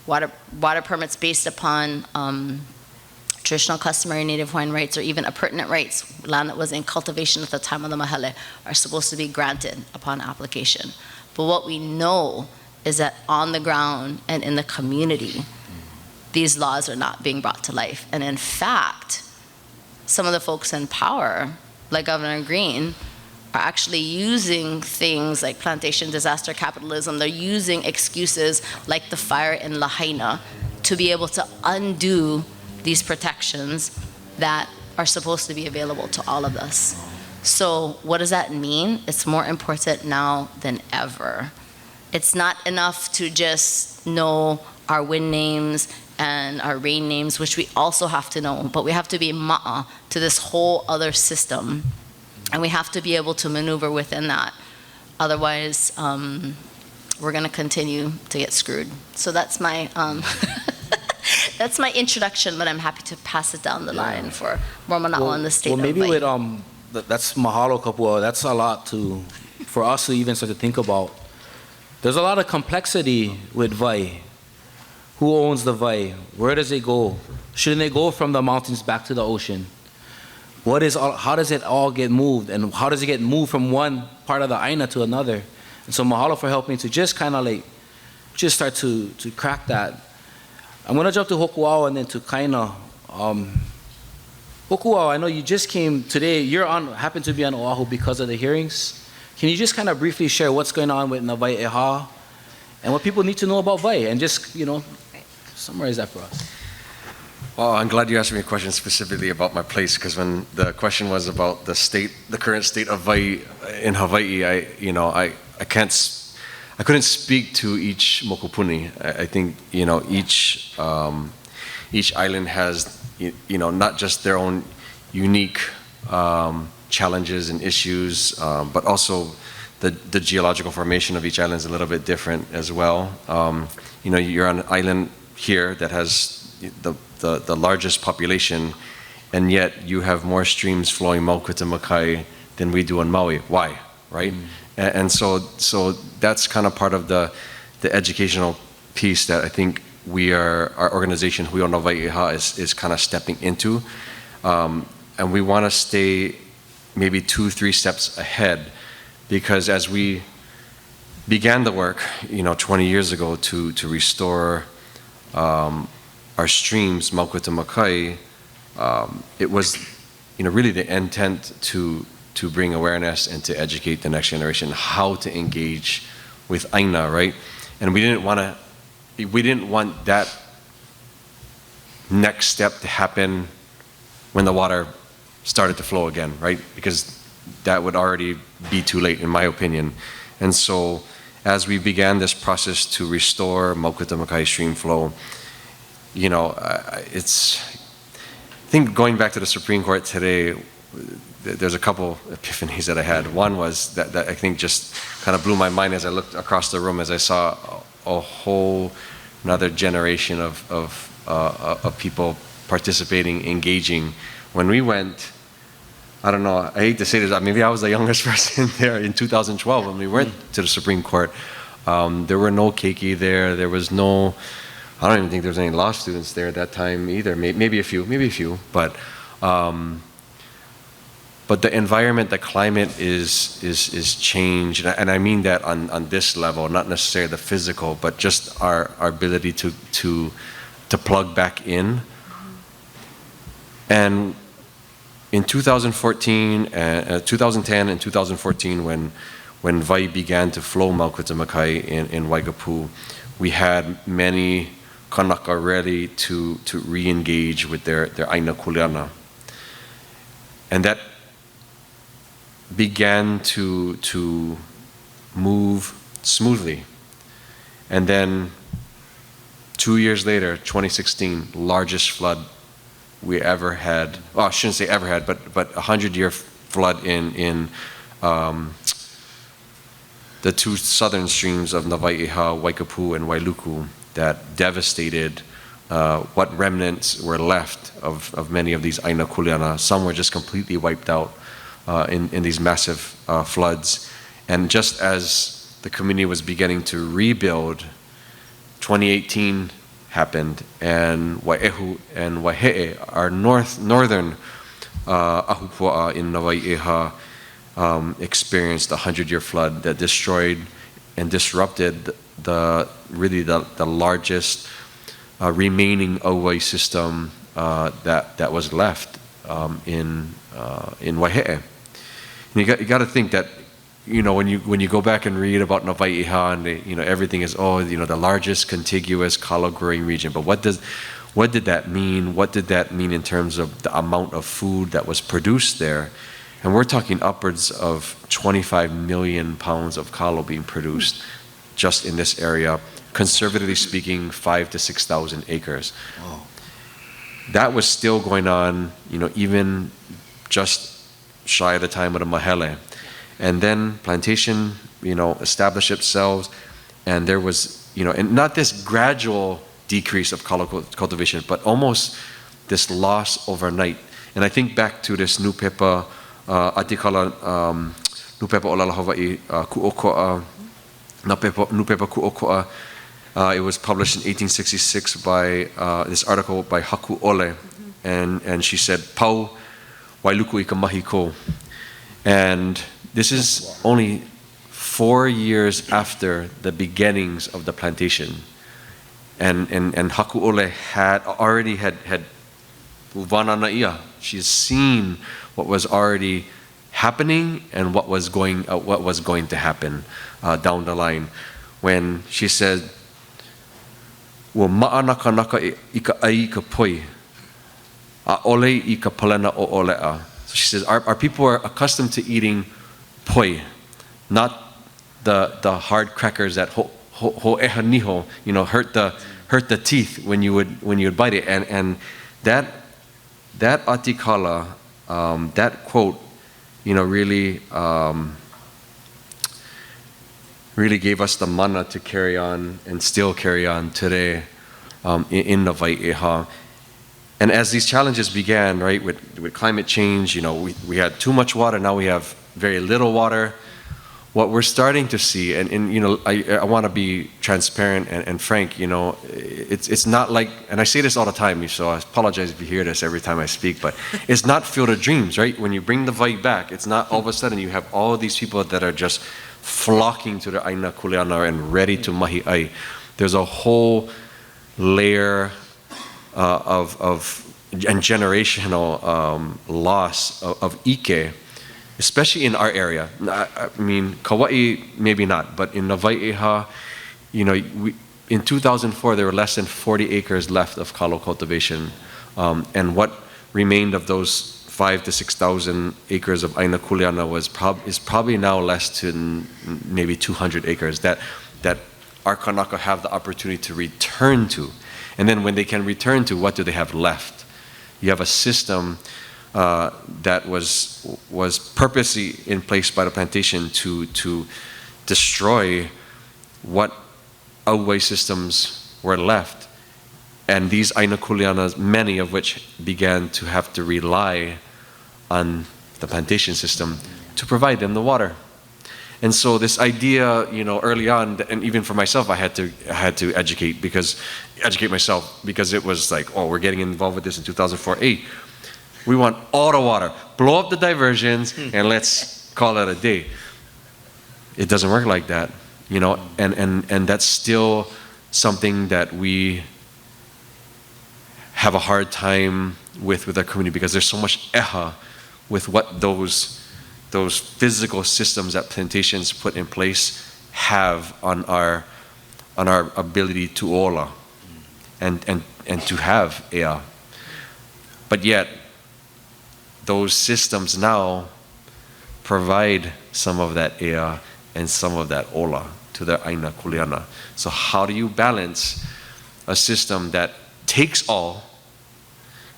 water permits based upon traditional customary Native Hawaiian rights or even appurtenant rights, land that was in cultivation at the time of the mahele, are supposed to be granted upon application. But what we know is that on the ground and in the community, these laws are not being brought to life. And in fact, some of the folks in power, like Governor Green, are actually using things like plantation disaster capitalism. They're using excuses like the fire in Lahaina to be able to undo these protections that are supposed to be available to all of us. So what does that mean? It's more important now than ever. It's not enough to just know our wind names and our rain names, which we also have to know, but we have to be ma'a to this whole other system. And we have to be able to maneuver within that. Otherwise, we're gonna continue to get screwed. So that's my, that's my introduction, but I'm happy to pass it down the line for more mana'o on the state of maybe Hawaii. with, that's mahalo kapua, that's a lot for us to even start to think about. There's a lot of complexity with Vai. Who owns the Vai? Where does it go? Shouldn't it go from the mountains back to the ocean? How does it all get moved? And how does it get moved from one part of the Aina to another? And so mahalo for helping to just kind of like, just start to crack that. I'm gonna jump to Hōkūao and then to Kaina. Hōkūao, I know you just came today, happen to be on Oahu because of the hearings. can you just kind of briefly share what's going on with Wai Ea and what people need to know about Wai, and just, summarize that for us? Well, I'm glad you asked me a question specifically about my place, because when the question was about the current state of Wai in Hawaii, I couldn't speak to each mokupuni. I think each island has not just their own unique challenges and issues, but also the geological formation of each island is a little bit different as well. You're on an island here that has the largest population, and yet you have more streams flowing Mauka to Makai than we do on Maui. Why? Right? And so that's kind of part of the educational piece that I think our organization Hui o Wai Ea is kind of stepping into, and we want to stay maybe 2-3 steps ahead, because as we began the work 20 years ago to restore our streams Mauka to Makai, it was really the intent to bring awareness and to educate the next generation how to engage with Aina, right? And we didn't want that next step to happen when the water started to flow again, right? Because that would already be too late, in my opinion. And so as we began this process to restore Mauka to Makai stream flow, I think going back to the Supreme Court today, there's a couple epiphanies that I had. One was that I think just kind of blew my mind as I looked across the room, as I saw a whole another generation of people participating, engaging. When we went, I don't know, I hate to say this, maybe I was the youngest person there in 2012 when we went to the Supreme Court. There were no keiki there. There was no, I don't even think there was any law students there at that time either. Maybe a few, but the environment, the climate is changed, and I mean that on this level, not necessarily the physical, but just our ability to plug back in. And in 2010 and 2014, when Wai began to flow Mauka to Makai in Waikapu, we had many kanaka ready to re-engage with their Aina kuleana. And that began to move smoothly. And then 2 years later, 2016, largest flood we ever had. Well, I shouldn't say ever had, but 100-year flood in the two southern streams of Wai Ea, Waikapu, and Wailuku that devastated what remnants were left of many of these Aina kuleana. Some were just completely wiped out in these massive floods. And just as the community was beginning to rebuild, 2018 happened, and Wai'ehu and Waihe'e, our northern ahupua'a in Wai Ea, experienced a 100-year flood that destroyed and disrupted the largest remaining auai system that was left in Waihe'e. And you got to think that when you go back and read about Wai Ea, and everything is the largest contiguous kalo growing region. But what did that mean? What did that mean in terms of the amount of food that was produced there? And we're talking upwards of 25 million pounds of kalo being produced just in this area. Conservatively speaking, 5,000 to 6,000 acres. Wow. That was still going on, even just shy of the time of the mahele. And then plantation, established itself, and there was, and not this gradual decrease of kalo cultivation, but almost this loss overnight. And I think back to this Nupepa Atikala Nupepa Olala Hawaii Ku'oko'a, Nupepa Ku'oko'a. It was published in 1866 by this article by Haku Ole, and she said, "Pau wailuku I ka mahi ko." And this is only 4 years after the beginnings of the plantation, and Haku Ole had uvana na ia. She's seen what was already happening and what was going to happen down the line. When she said, "Wa ma'anaka naka I ka ai ka poi, a ole I ka palena o olea." So she says, our people are accustomed to eating poi, not the hard crackers that ho'eha niho, hurt the teeth when you would bite it. And that atikala, that quote, really gave us the mana to carry on and still carry on today in the Wai Ea. And as these challenges began, right, with climate change, we had too much water, now we have very little water. What we're starting to see, and I want to be transparent and frank, it's not like, and I say this all the time, so I apologize if you hear this every time I speak, but it's not Field of Dreams, right? When you bring the Wai back, it's not all of a sudden you have all of these people that are just flocking to the Aina Kuleana and ready to mahi ai. There's a whole layer and generational loss of ike, especially in our area. I mean, Kauai maybe not, but in the Wai Ea, in 2004 there were less than 40 acres left of kalo cultivation, and what remained of those 5,000 to 6,000 acres of Aina Kuleana is probably now less than maybe 200 acres that our kanaka have the opportunity to return to. And then when they can return to, what do they have left? You have a system that was purposely in place by the plantation to destroy what auwai systems were left. And these Aina Kuleanas, many of which began to have to rely on the plantation system to provide them the water. And so this idea, early on, and even for myself, I had to educate myself, because it was like, oh, we're getting involved with this in 2004. Hey, we want all the water, blow up the diversions, and let's call it a day. It doesn't work like that, and that's still something that we have a hard time with our community, because there's so much eha with what those physical systems that plantations put in place have on our ability to ola and to have ea. But yet those systems now provide some of that ea and some of that ola to the Aina Kuleana. So how do you balance a system that takes all,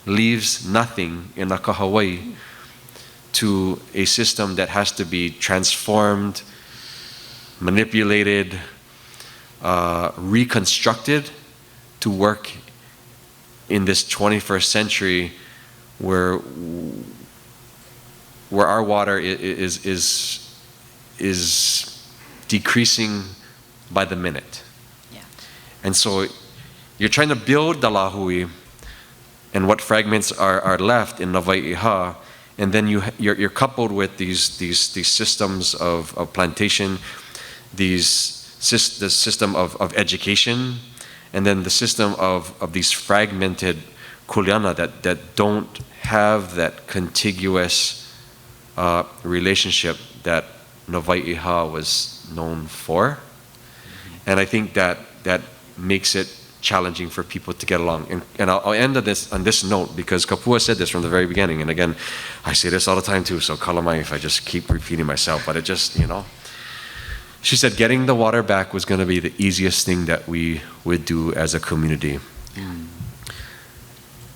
leaves nothing in a kahawai, to a system that has to be transformed, manipulated, reconstructed to work in this 21st century where our water is decreasing by the minute. Yeah. And so you're trying to build the Lāhui, and what fragments are left in the Wai Ea, and then you're coupled with these systems of plantation, the system of education, and then the system of these fragmented kuleana that don't have that contiguous relationship that Wai Ea was known for. And I think that makes it challenging for people to get along. And I'll end on this note, because Kapua said this from the very beginning, and again, I say this all the time too, so kalamai if I just keep repeating myself, but it just, she said getting the water back was going to be the easiest thing that we would do as a community.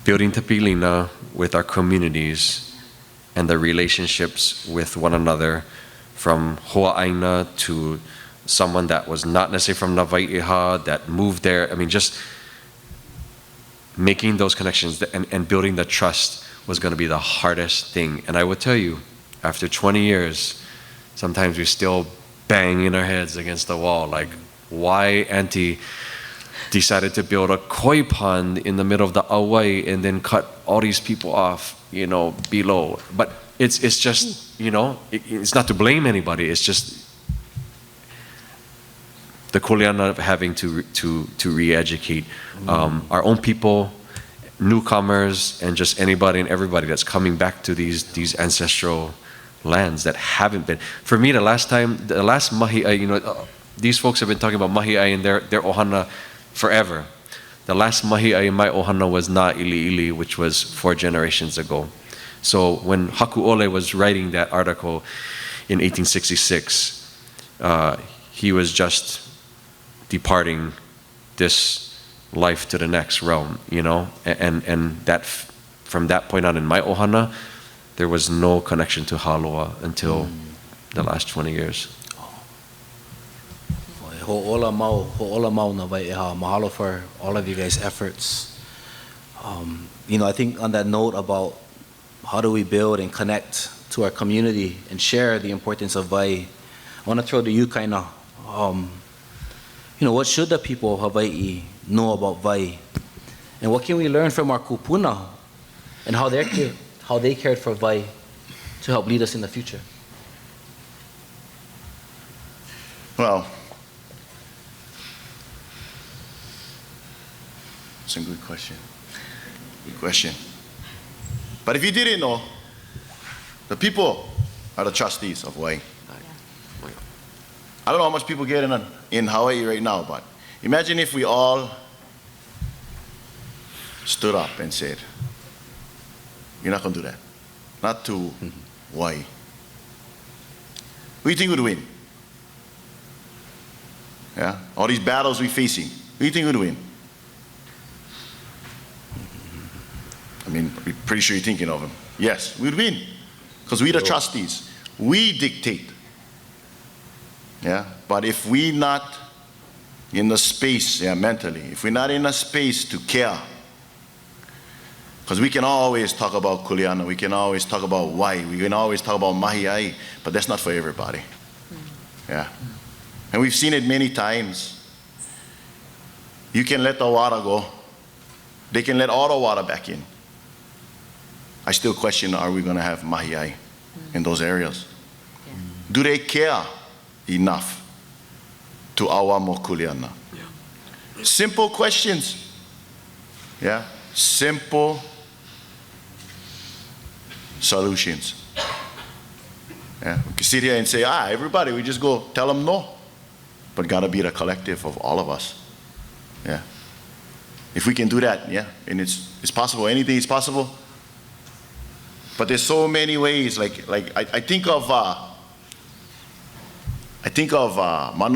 Building tapilina with our communities and the relationships with one another, from Ho'aina to someone that was not necessarily from Wai Ea that moved there. I mean, just making those connections and building the trust was going to be the hardest thing. And I would tell you, after 20 years, sometimes we're still banging our heads against the wall, like, why Auntie decided to build a koi pond in the middle of the awai and then cut all these people off, below. But it's just, it's not to blame anybody. It's just the kuleana of having to re-educate our own people, newcomers, and just anybody and everybody that's coming back to these ancestral lands that haven't been. For me, the last mahi'ai, you know, these folks have been talking about mahi'ai and their ohana forever. The last mahi'ai in my ohana was Na Ili Ili, which was 4 generations ago. So when Haku'ole was writing that article in 1866, he was just departing this life to the next realm, you know, and that from that point on in my ohana, there was no connection to Haloa until the last 20 years. Ho'ola mau na Wai Ea. Mahalo for all of you guys' efforts. You know, I think on that note about how do we build and connect to our community and share the importance of Wai, I want to throw to you, Kaina. You know, what should the people of Hawaii know about Wai? And what can we learn from our kupuna and how they cared for Wai to help lead us in the future? Well, it's a good question. Good question. But if you didn't know, the people are the trustees of Wai. I don't know how much people get in Hawaii right now, but imagine if we all stood up and said, "You're not going to do that. Not to Wai." Who do you think would win? Yeah? All these battles we're facing, who do you think would win? I mean, we're pretty sure you're thinking of them. Yes, we'd win. Because we're the trustees. We dictate. Yeah? But if we're not in the space, mentally, if we're not in a space to care, because we can always talk about kuleana, we can always talk about Wai, we can always talk about mahi'ai, but that's not for everybody. Yeah. And we've seen it many times. You can let the water go. They can let all the water back in. I still question, are we going to have mahi'ai in those areas? Yeah. Do they care enough to awa mo kuleana? Yeah. Simple questions. Yeah, simple solutions. Yeah, we can sit here and say, everybody, we just go tell them no. But gotta be the collective of all of us. Yeah. If we can do that, yeah, and it's possible. Anything is possible. But there's so many ways. Like I think of Mano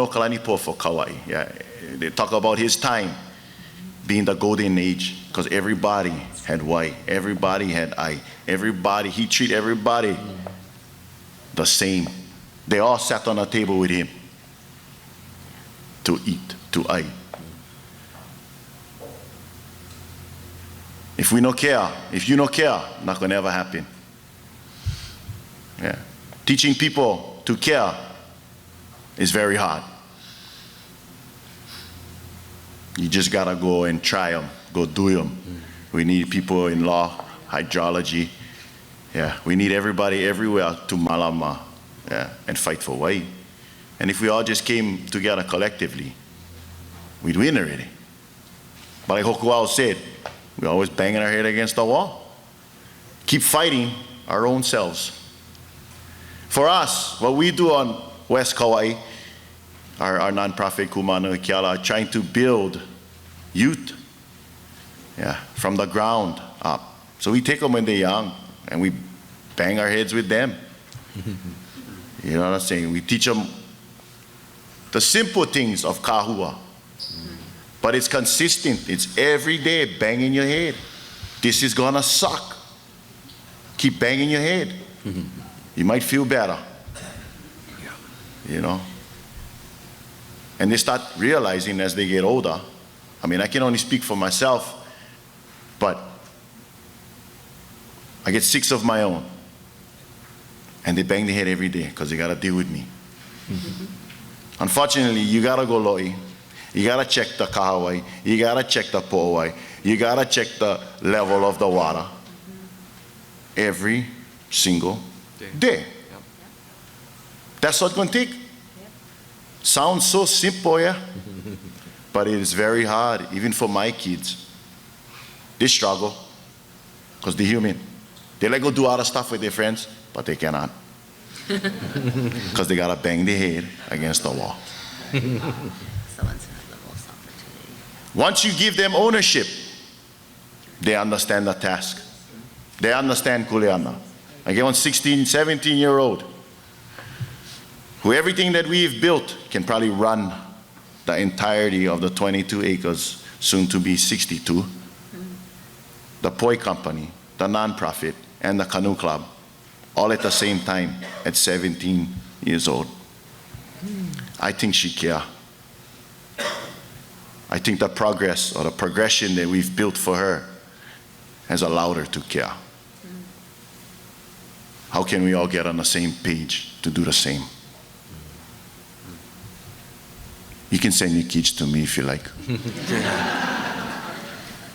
Kalanipo for Kauai. Yeah, they talk about his time being the golden age because everybody had Wai, everybody had Ai, everybody. He treated everybody the same. They all sat on a table with him to eat, to Ai. If we no care, if you no care, not gonna ever happen. Yeah. Teaching people to care is very hard. You just gotta go and try them, go do them. We need people in law, hydrology. Yeah, we need everybody everywhere to malama, yeah, and fight for Wai. And if we all just came together collectively, we'd win already. But like Hōkūao said, we're always banging our head against the wall. Keep fighting our own selves. For us, what we do on West Kauai, our nonprofit Kumana Kiala, trying to build youth, yeah, from the ground up. So we take them when they're young and we bang our heads with them. You know what I'm saying? We teach them the simple things of kahua. But it's consistent. It's every day banging your head. This is gonna suck. Keep banging your head. You might feel better. You know? And they start realizing as they get older. I mean, I can only speak for myself, but I get 6 of my own. And they bang their head every day because they gotta deal with me. Unfortunately, you gotta go lo'i. You gotta check the kahawai. You gotta check the po'awai. You gotta check the level of the water every single day. Yep. That's what it's gonna take. Yep. Sounds so simple, yeah? But it is very hard, even for my kids. They struggle because they're human. They like go do other stuff with their friends, but they cannot. Because they got to bang their head against the wall. Someone's had the most opportunity. Once you give them ownership, they understand the task. They understand kuleana. I get one 16, 17-year-old who everything that we've built can probably run the entirety of the 22 acres, soon to be 62. The Poi Company, the nonprofit, and the canoe club, all at the same time at 17 years old. I think she cares. I think the progress or the progression that we've built for her has allowed her to care. How can we all get on the same page to do the same? You can send your kids to me if you like.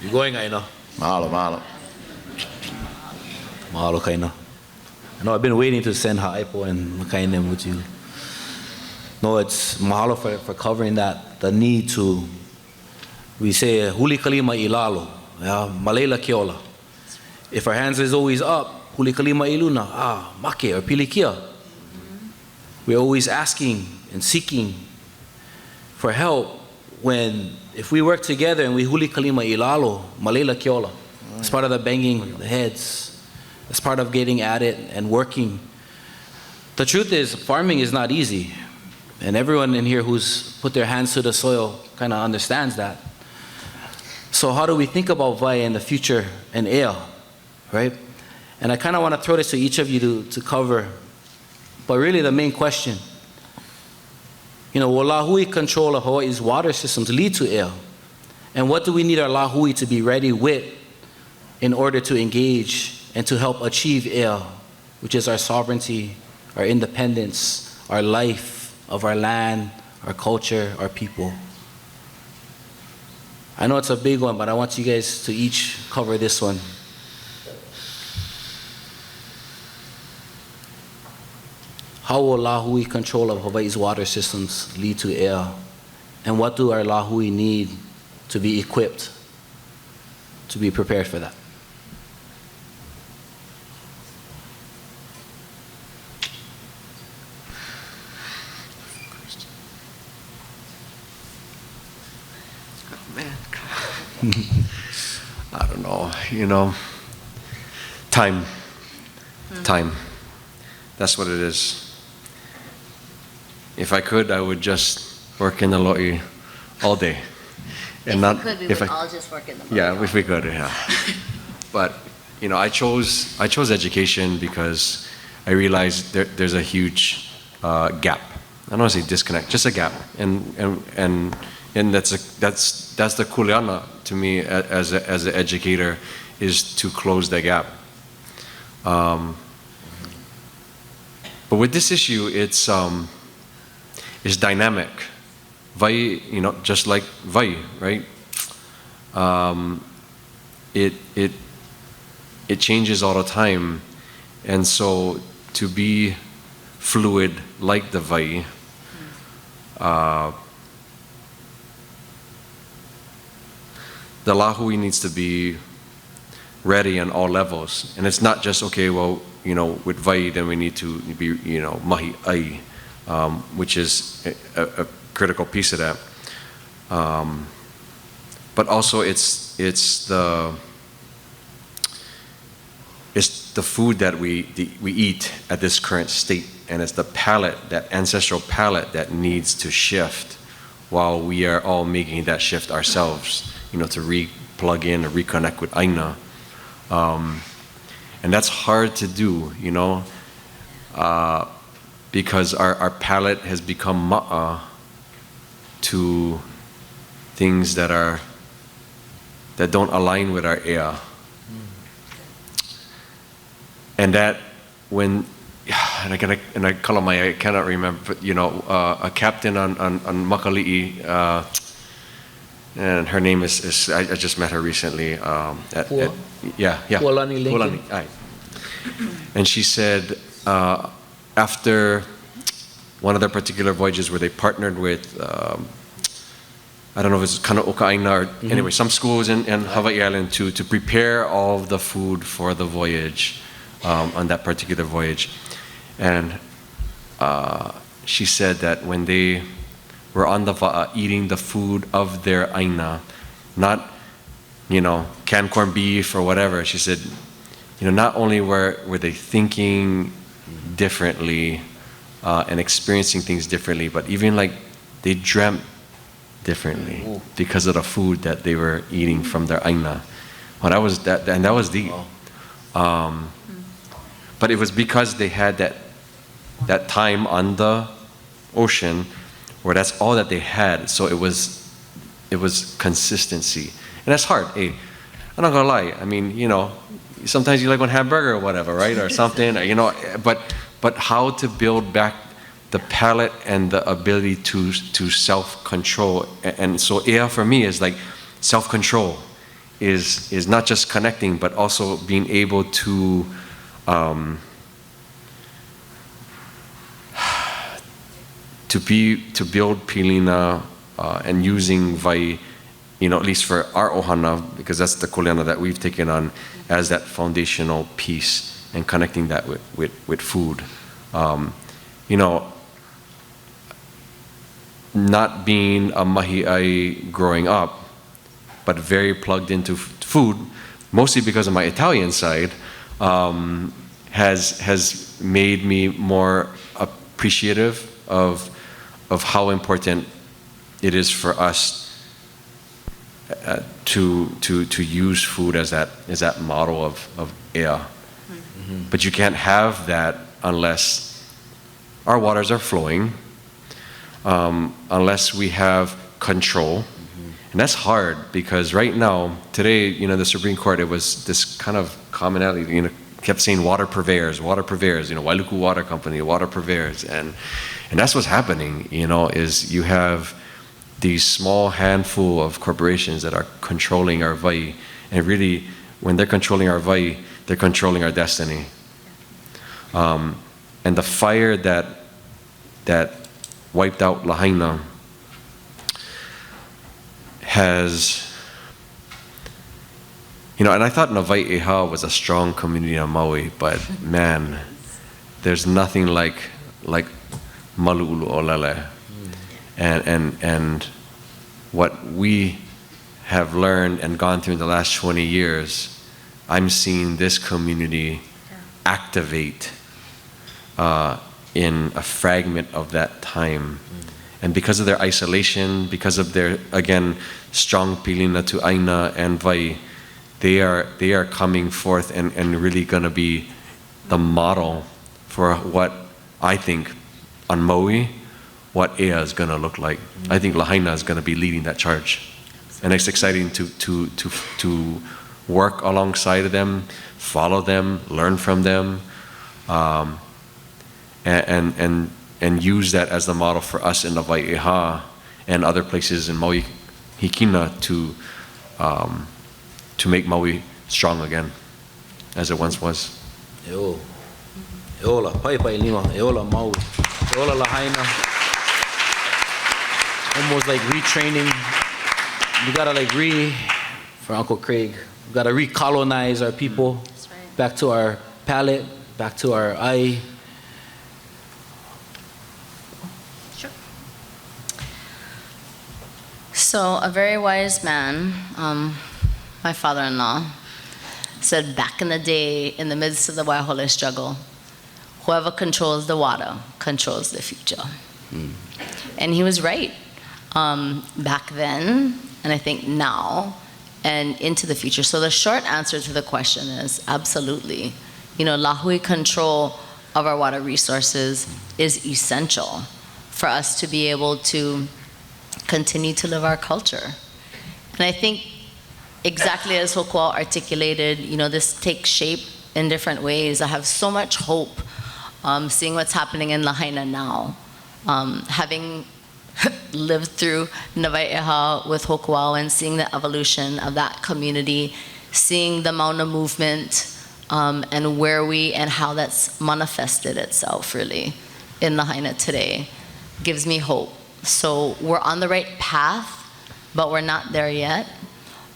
You're going, I know. Mahalo, mahalo. Mahalo, Kaina. I know I've been waiting to send Ha'aipo and Makainem with you. No, it's mahalo for covering that, the need to, we say, huli kalima ilalo, malela keola. If our hands is always up, huli kalima iluna, make or pilikia. We're always asking and seeking for help when, if we work together and we huli kalima ilalo, malela keola. It's part of the banging the heads. It's part of getting at it and working. The truth is, farming is not easy. And everyone in here who's put their hands to the soil kind of understands that. So how do we think about Vai in the future and Ea, right? And I kind of want to throw this to each of you to cover. But really the main question, will Lāhui control of Hawaii's water systems lead to Ea? And what do we need our Lāhui to be ready with in order to engage and to help achieve Ea, which is our sovereignty, our independence, our life of our land, our culture, our people? I know it's a big one, but I want you guys to each cover this one. How will Lāhui control of Hawaii's water systems lead to Ea? And what do our Lāhui need to be equipped to be prepared for that? I don't know, time. That's what it is. If I could, I would just work in the lo'i all day. And If we would all just work in the lo'i. Yeah, if we could, yeah. But, I chose education because I realized there's a huge gap. I don't want to say disconnect, just a gap. And that's the kuleana to me as an educator, is to close the gap. But with this issue, it's dynamic. Vai, just like vai, right? It changes all the time, and so to be fluid like the vai, the Lāhui needs to be ready on all levels. And it's not just, okay, well, with Vai, then we need to be, mahi ai, which is a critical piece of that. But also it's the food that we eat at this current state, and it's the palate, that ancestral palate, that needs to shift while we are all making that shift ourselves, to re-plug in or reconnect with Aina. And that's hard to do, because our palate has become ma'a to things that don't align with our ea. And that when, and I cannot remember, but a captain on Makali'i, and her name is I just met her recently. Pualani Lincoln. And she said after one of their particular voyages where they partnered with, I don't know if it's Kanoa-Wong or anyway, some schools in Hawaiʻi Island to prepare all of the food for the voyage, on that particular voyage. And she said that when they were on the va'a eating the food of their aina, not, canned corned beef or whatever, she said, not only were they thinking differently and experiencing things differently, but even like they dreamt differently because of the food that they were eating from their aina. Well, that was deep. But it was because they had that time on the ocean where that's all that they had. So it was consistency, and that's hard. Hey, I'm not gonna lie. I mean, sometimes you like one hamburger or whatever, right, or something, But how to build back the palate and the ability to self-control. And so Ea for me is like self-control is not just connecting, but also being able to build pilina and using vai, at least for our ohana, because that's the kuleana that we've taken on as that foundational piece, and connecting that with food. Not being a mahi'ai growing up, but very plugged into food, mostly because of my Italian side, has made me more appreciative of how important it is for us to use food as that model of Ea. But you can't have that unless our waters are flowing, unless we have control. And that's hard because right now, today, the Supreme Court, it was this kind of commonality, kept saying water purveyors, Wailuku Water Company, water purveyors. And that's what's happening, is you have these small handful of corporations that are controlling our vai. And really, when they're controlling our vai, they're controlling our destiny. And the fire that wiped out Lahaina has, and I thought Wai Ea was a strong community on Maui, but man, there's nothing like Malu'ulu ʻōlelo. And what we have learned and gone through in the last 20 years, I'm seeing this community activate in a fragment of that time. And because of their isolation, because of their, again, strong pilina to aina and vai, they are coming forth and really gonna be the model for what I think on Maui, what Ea is gonna look like. I think Lahaina is gonna be leading that charge. And it's exciting to work alongside of them, follow them, learn from them, and use that as the model for us in the Wai Ea and other places in Maui Hikina to make Maui strong again, as it once was. Eola, pai lima, eola Maui, eola Lahaina. Almost like retraining. We gotta for Uncle Craig, we gotta recolonize our people. That's right. Back to our palate, back to our ai. Sure. So a very wise man, my father-in-law, said back in the day, in the midst of the Waiahole struggle, whoever controls the water controls the future. And he was right. Back then, and I think now, and into the future. So the short answer to the question is absolutely. Lāhui control of our water resources is essential for us to be able to continue to live our culture. And I think exactly as Hōkūao articulated, this takes shape in different ways. I have so much hope seeing what's happening in Lahaina now. Having lived through Wai Ea with Hōkūao and seeing the evolution of that community, seeing the Mauna movement, and where and how that's manifested itself really in Lahaina today gives me hope. So we're on the right path, but we're not there yet.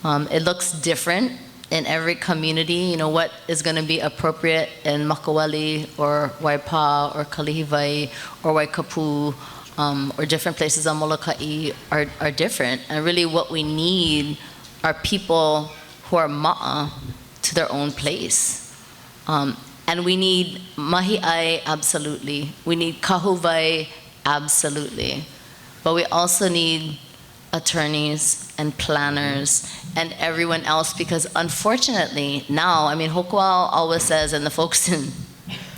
It looks different in every community, what is going to be appropriate in Makaweli or Waipa or Kalihivai or Waikapu or different places on Molokaʻi are different. And really what we need are people who are ma'a to their own place. And we need mahi'ai, absolutely. We need kahuvai, absolutely. But we also need attorneys and planners and everyone else, because unfortunately now, Hōkūao always says, and the folks in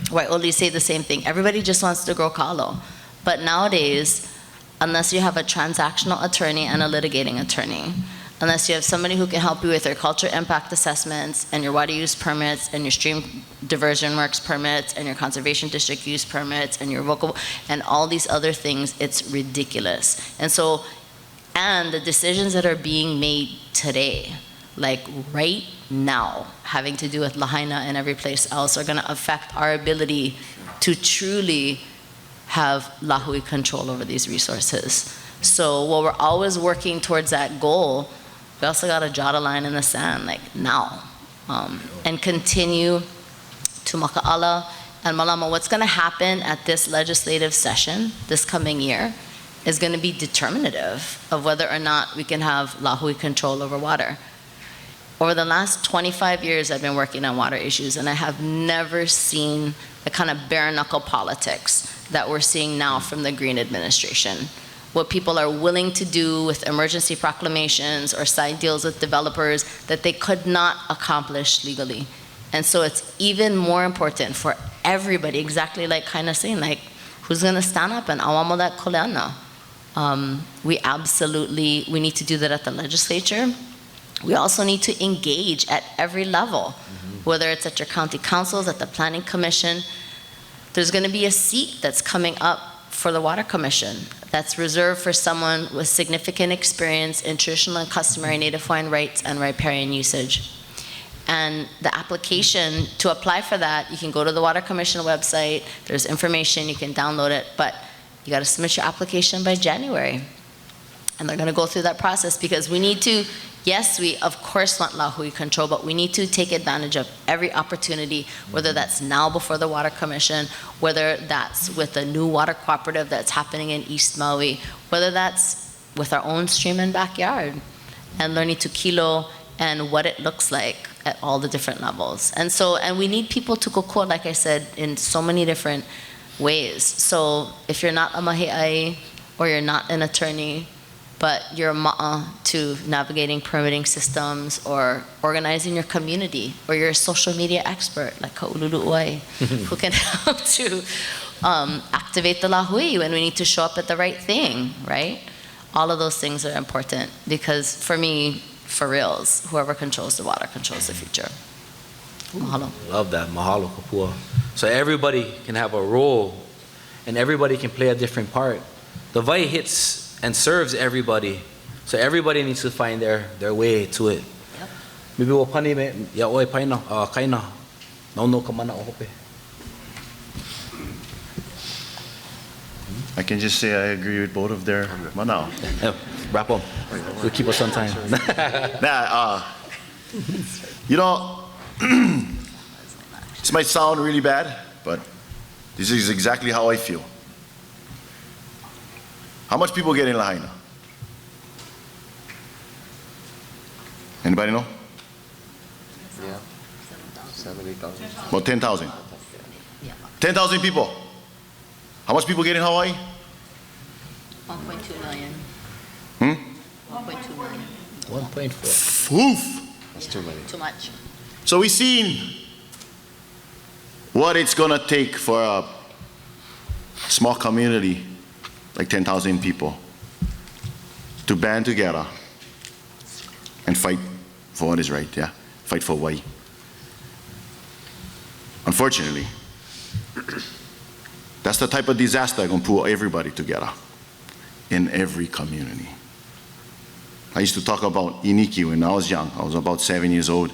Waiʻoli say the same thing, everybody just wants to grow kalo. But nowadays, unless you have a transactional attorney and a litigating attorney, unless you have somebody who can help you with your cultural impact assessments and your water use permits and your stream diversion works permits and your conservation district use permits and your vocal and all these other things, it's ridiculous. And the decisions that are being made today, like right now, having to do with Lahaina and every place else, are gonna affect our ability to truly have Lāhui control over these resources. So while we're always working towards that goal, we also gotta jot a line in the sand, like now, and continue to maka'ala and malama. What's gonna happen at this legislative session this coming year is going to be determinative of whether or not we can have Lāhui control over water. Over the last 25 years, I've been working on water issues, and I have never seen the kind of bare-knuckle politics that we're seeing now from the Green administration. What people are willing to do with emergency proclamations or side deals with developers that they could not accomplish legally. And so it's even more important for everybody, exactly like Kaina saying, like, who's going to stand up and awamo that koleana? We need to do that at the legislature. We also need to engage at every level, whether it's at your county councils, at the planning commission. There's going to be a seat that's coming up for the water commission that's reserved for someone with significant experience in traditional and customary native Hawaiian rights and riparian usage. And the application to apply for that, you can go to the Water Commission website, there's information, you can download it, but you gotta submit your application by January. And they're gonna go through that process, because we need to, yes, we of course want Lāhui control, but we need to take advantage of every opportunity, whether that's now before the Water Commission, whether that's with a new water cooperative that's happening in East Maui, whether that's with our own stream and backyard, and learning to kilo and what it looks like at all the different levels. And we need people to kokua, like I said, in so many different ways. So if you're not a mahi'ai or you're not an attorney, but you're a ma'a to navigating permitting systems or organizing your community, or you're a social media expert like Ka'ululu'uai, who can help to activate the Lāhui when we need to show up at the right thing, right? All of those things are important, because for me, for reals, whoever controls the water controls the future. Mahalo. Love that. Mahalo, Kapua. So everybody can have a role and everybody can play a different part. The vai hits and serves everybody. So everybody needs to find their way to it. Yep. Maybe we'll pani me ya oi paina kaina no kamana o hope. I can just say I agree with both of their manao. Wrap up. We'll keep us on time. This might sound really bad, but this is exactly how I feel. How much people get in Lahaina? Anybody know? Yeah. 70,000. About 10,000. 10,000 people. How much people get in Hawaii? 1.2 million. 1.2 million. 1.4. Oof. That's too many. Too much. So we've seen what it's gonna take for a small community like 10,000 people to band together and fight for what is right, yeah? Fight for Hawaii. Unfortunately, that's the type of disaster gonna pull everybody together in every community. I used to talk about Iniki when I was young. I was about 7 years old.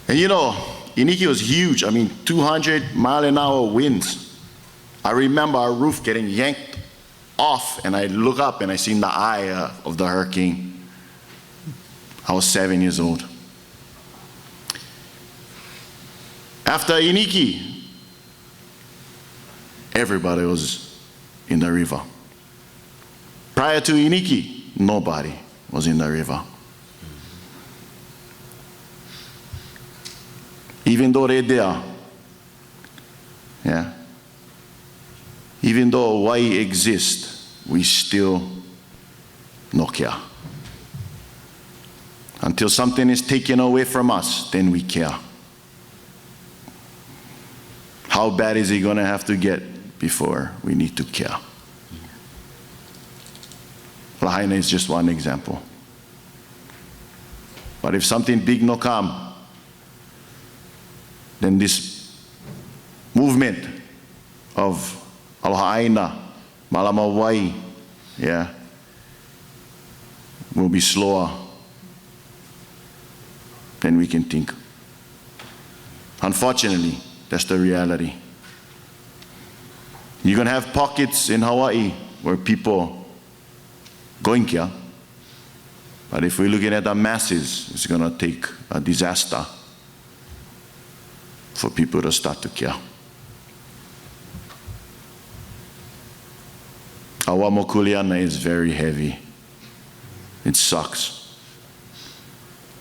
And you know, Iniki was huge. I mean, 200-mile-an-hour winds. I remember our roof getting yanked off, and I look up and I seen the eye of the hurricane. I was 7 years old. After Iniki, everybody was in the river. Prior to Iniki, nobody was in the river. Even though they're there, yeah. Even though Hawaiʻi exists, we still no care. Until something is taken away from us, then we care. How bad is it going to have to get before we need to care? Lāiana is just one example. But if something big no come, then this movement of aloha aina, malama wai, yeah, will be slower than we can think. Unfortunately, that's the reality. You're going to have pockets in Hawaii where people going kia, but if we're looking at the masses, it's going to take a disaster for people to start to care. Our mokuleana is very heavy. It sucks.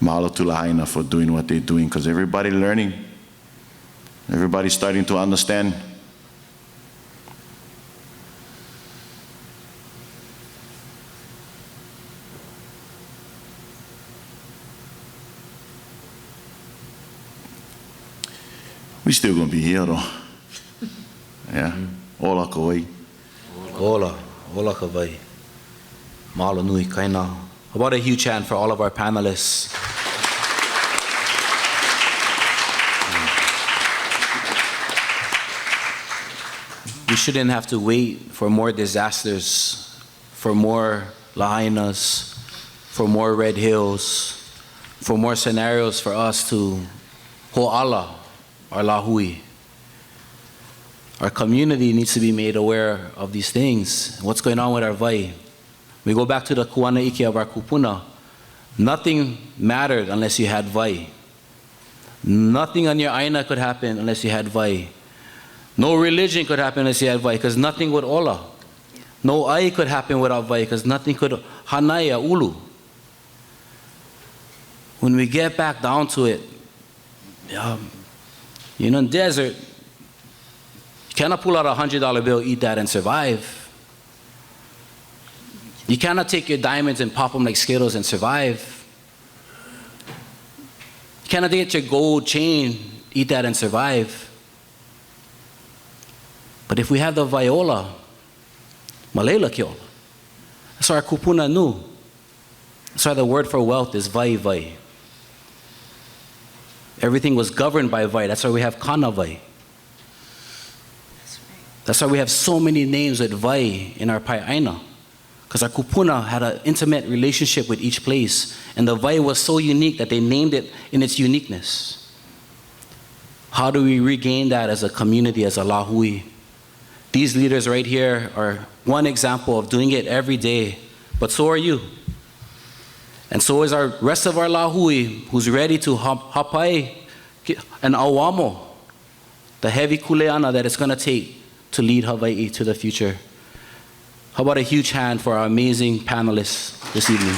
Mahalo to Lāiana for doing what they're doing, because everybody learning. Everybody's starting to understand. We still gonna be here though. Yeah. Ola kawai. Ola kawai. Mahalo nui kaina. How about a huge hand for all of our panelists? We shouldn't have to wait for more disasters, for more Lāianas, for more red hills, for more scenarios for us to ho'ala our Lāhui. Our community needs to be made aware of these things. What's going on with our vai? We go back to the kuana iki of our kupuna. Nothing mattered unless you had vai. Nothing on your aina could happen unless you had vai. No religion could happen unless you had vai, because nothing would ola. No ai could happen without vai, because nothing could hanaya ulu. When we get back down to it, you know, in desert, you cannot pull out a $100 bill, eat that, and survive. You cannot take your diamonds and pop them like Skittles and survive. You cannot get your gold chain, eat that, and survive. But if we have the viola, malela kiola. That's why our kupuna nu. That's why the word for wealth is vai vai. Everything was governed by vai. That's why we have kana vai. That's why we have so many names with vai in our pai'aina. Because our kupuna had an intimate relationship with each place. And the vai was so unique that they named it in its uniqueness. How do we regain that as a community, as a Lāhui? These leaders right here are one example of doing it every day, but so are you. And so is our rest of our Lāhui, who's ready to hapai and awamo, the heavy kuleana that it's going to take to lead Hawaii to the future. How about a huge hand for our amazing panelists this evening?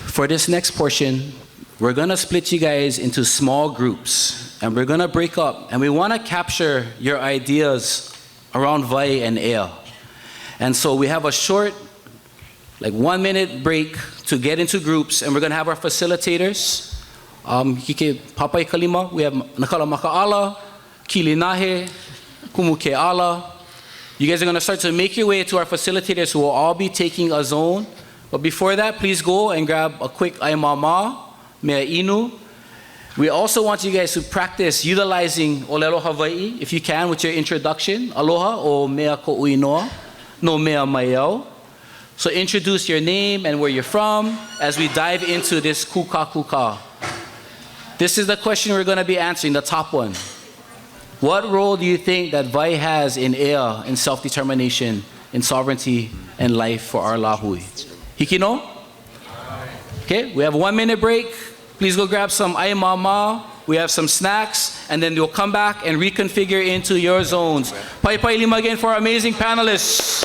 For this next portion, we're going to split you guys into small groups, and we're going to break up, and we want to capture your ideas around Wai and Ea. And so we have a short, like 1 minute break to get into groups, and we're going to have our facilitators. Kike Papai Kalima, we have Nakala Makaala, Kilinahe, Kumuke Ala. You guys are going to start to make your way to our facilitators who will all be taking a zone. But before that, please go and grab a quick aimama. Mea inu. We also want you guys to practice utilizing ʻōlelo Hawaii, if you can, with your introduction. Aloha o mea ko uinoa, no mea maiau. So introduce your name and where you're from as we dive into this kuka kuka. This is the question we're going to be answering, the top one. What role do you think that Vai has in Ea, in self-determination, in sovereignty, and life for our Lāhui? Hikino? Okay, we have a 1 minute break. Please go grab some ai mama. We have some snacks, and then you'll come back and reconfigure into your zones. Pai lima again for our amazing panelists.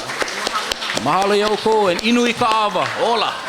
Mahalo yoko and inui ka'ava. Ola.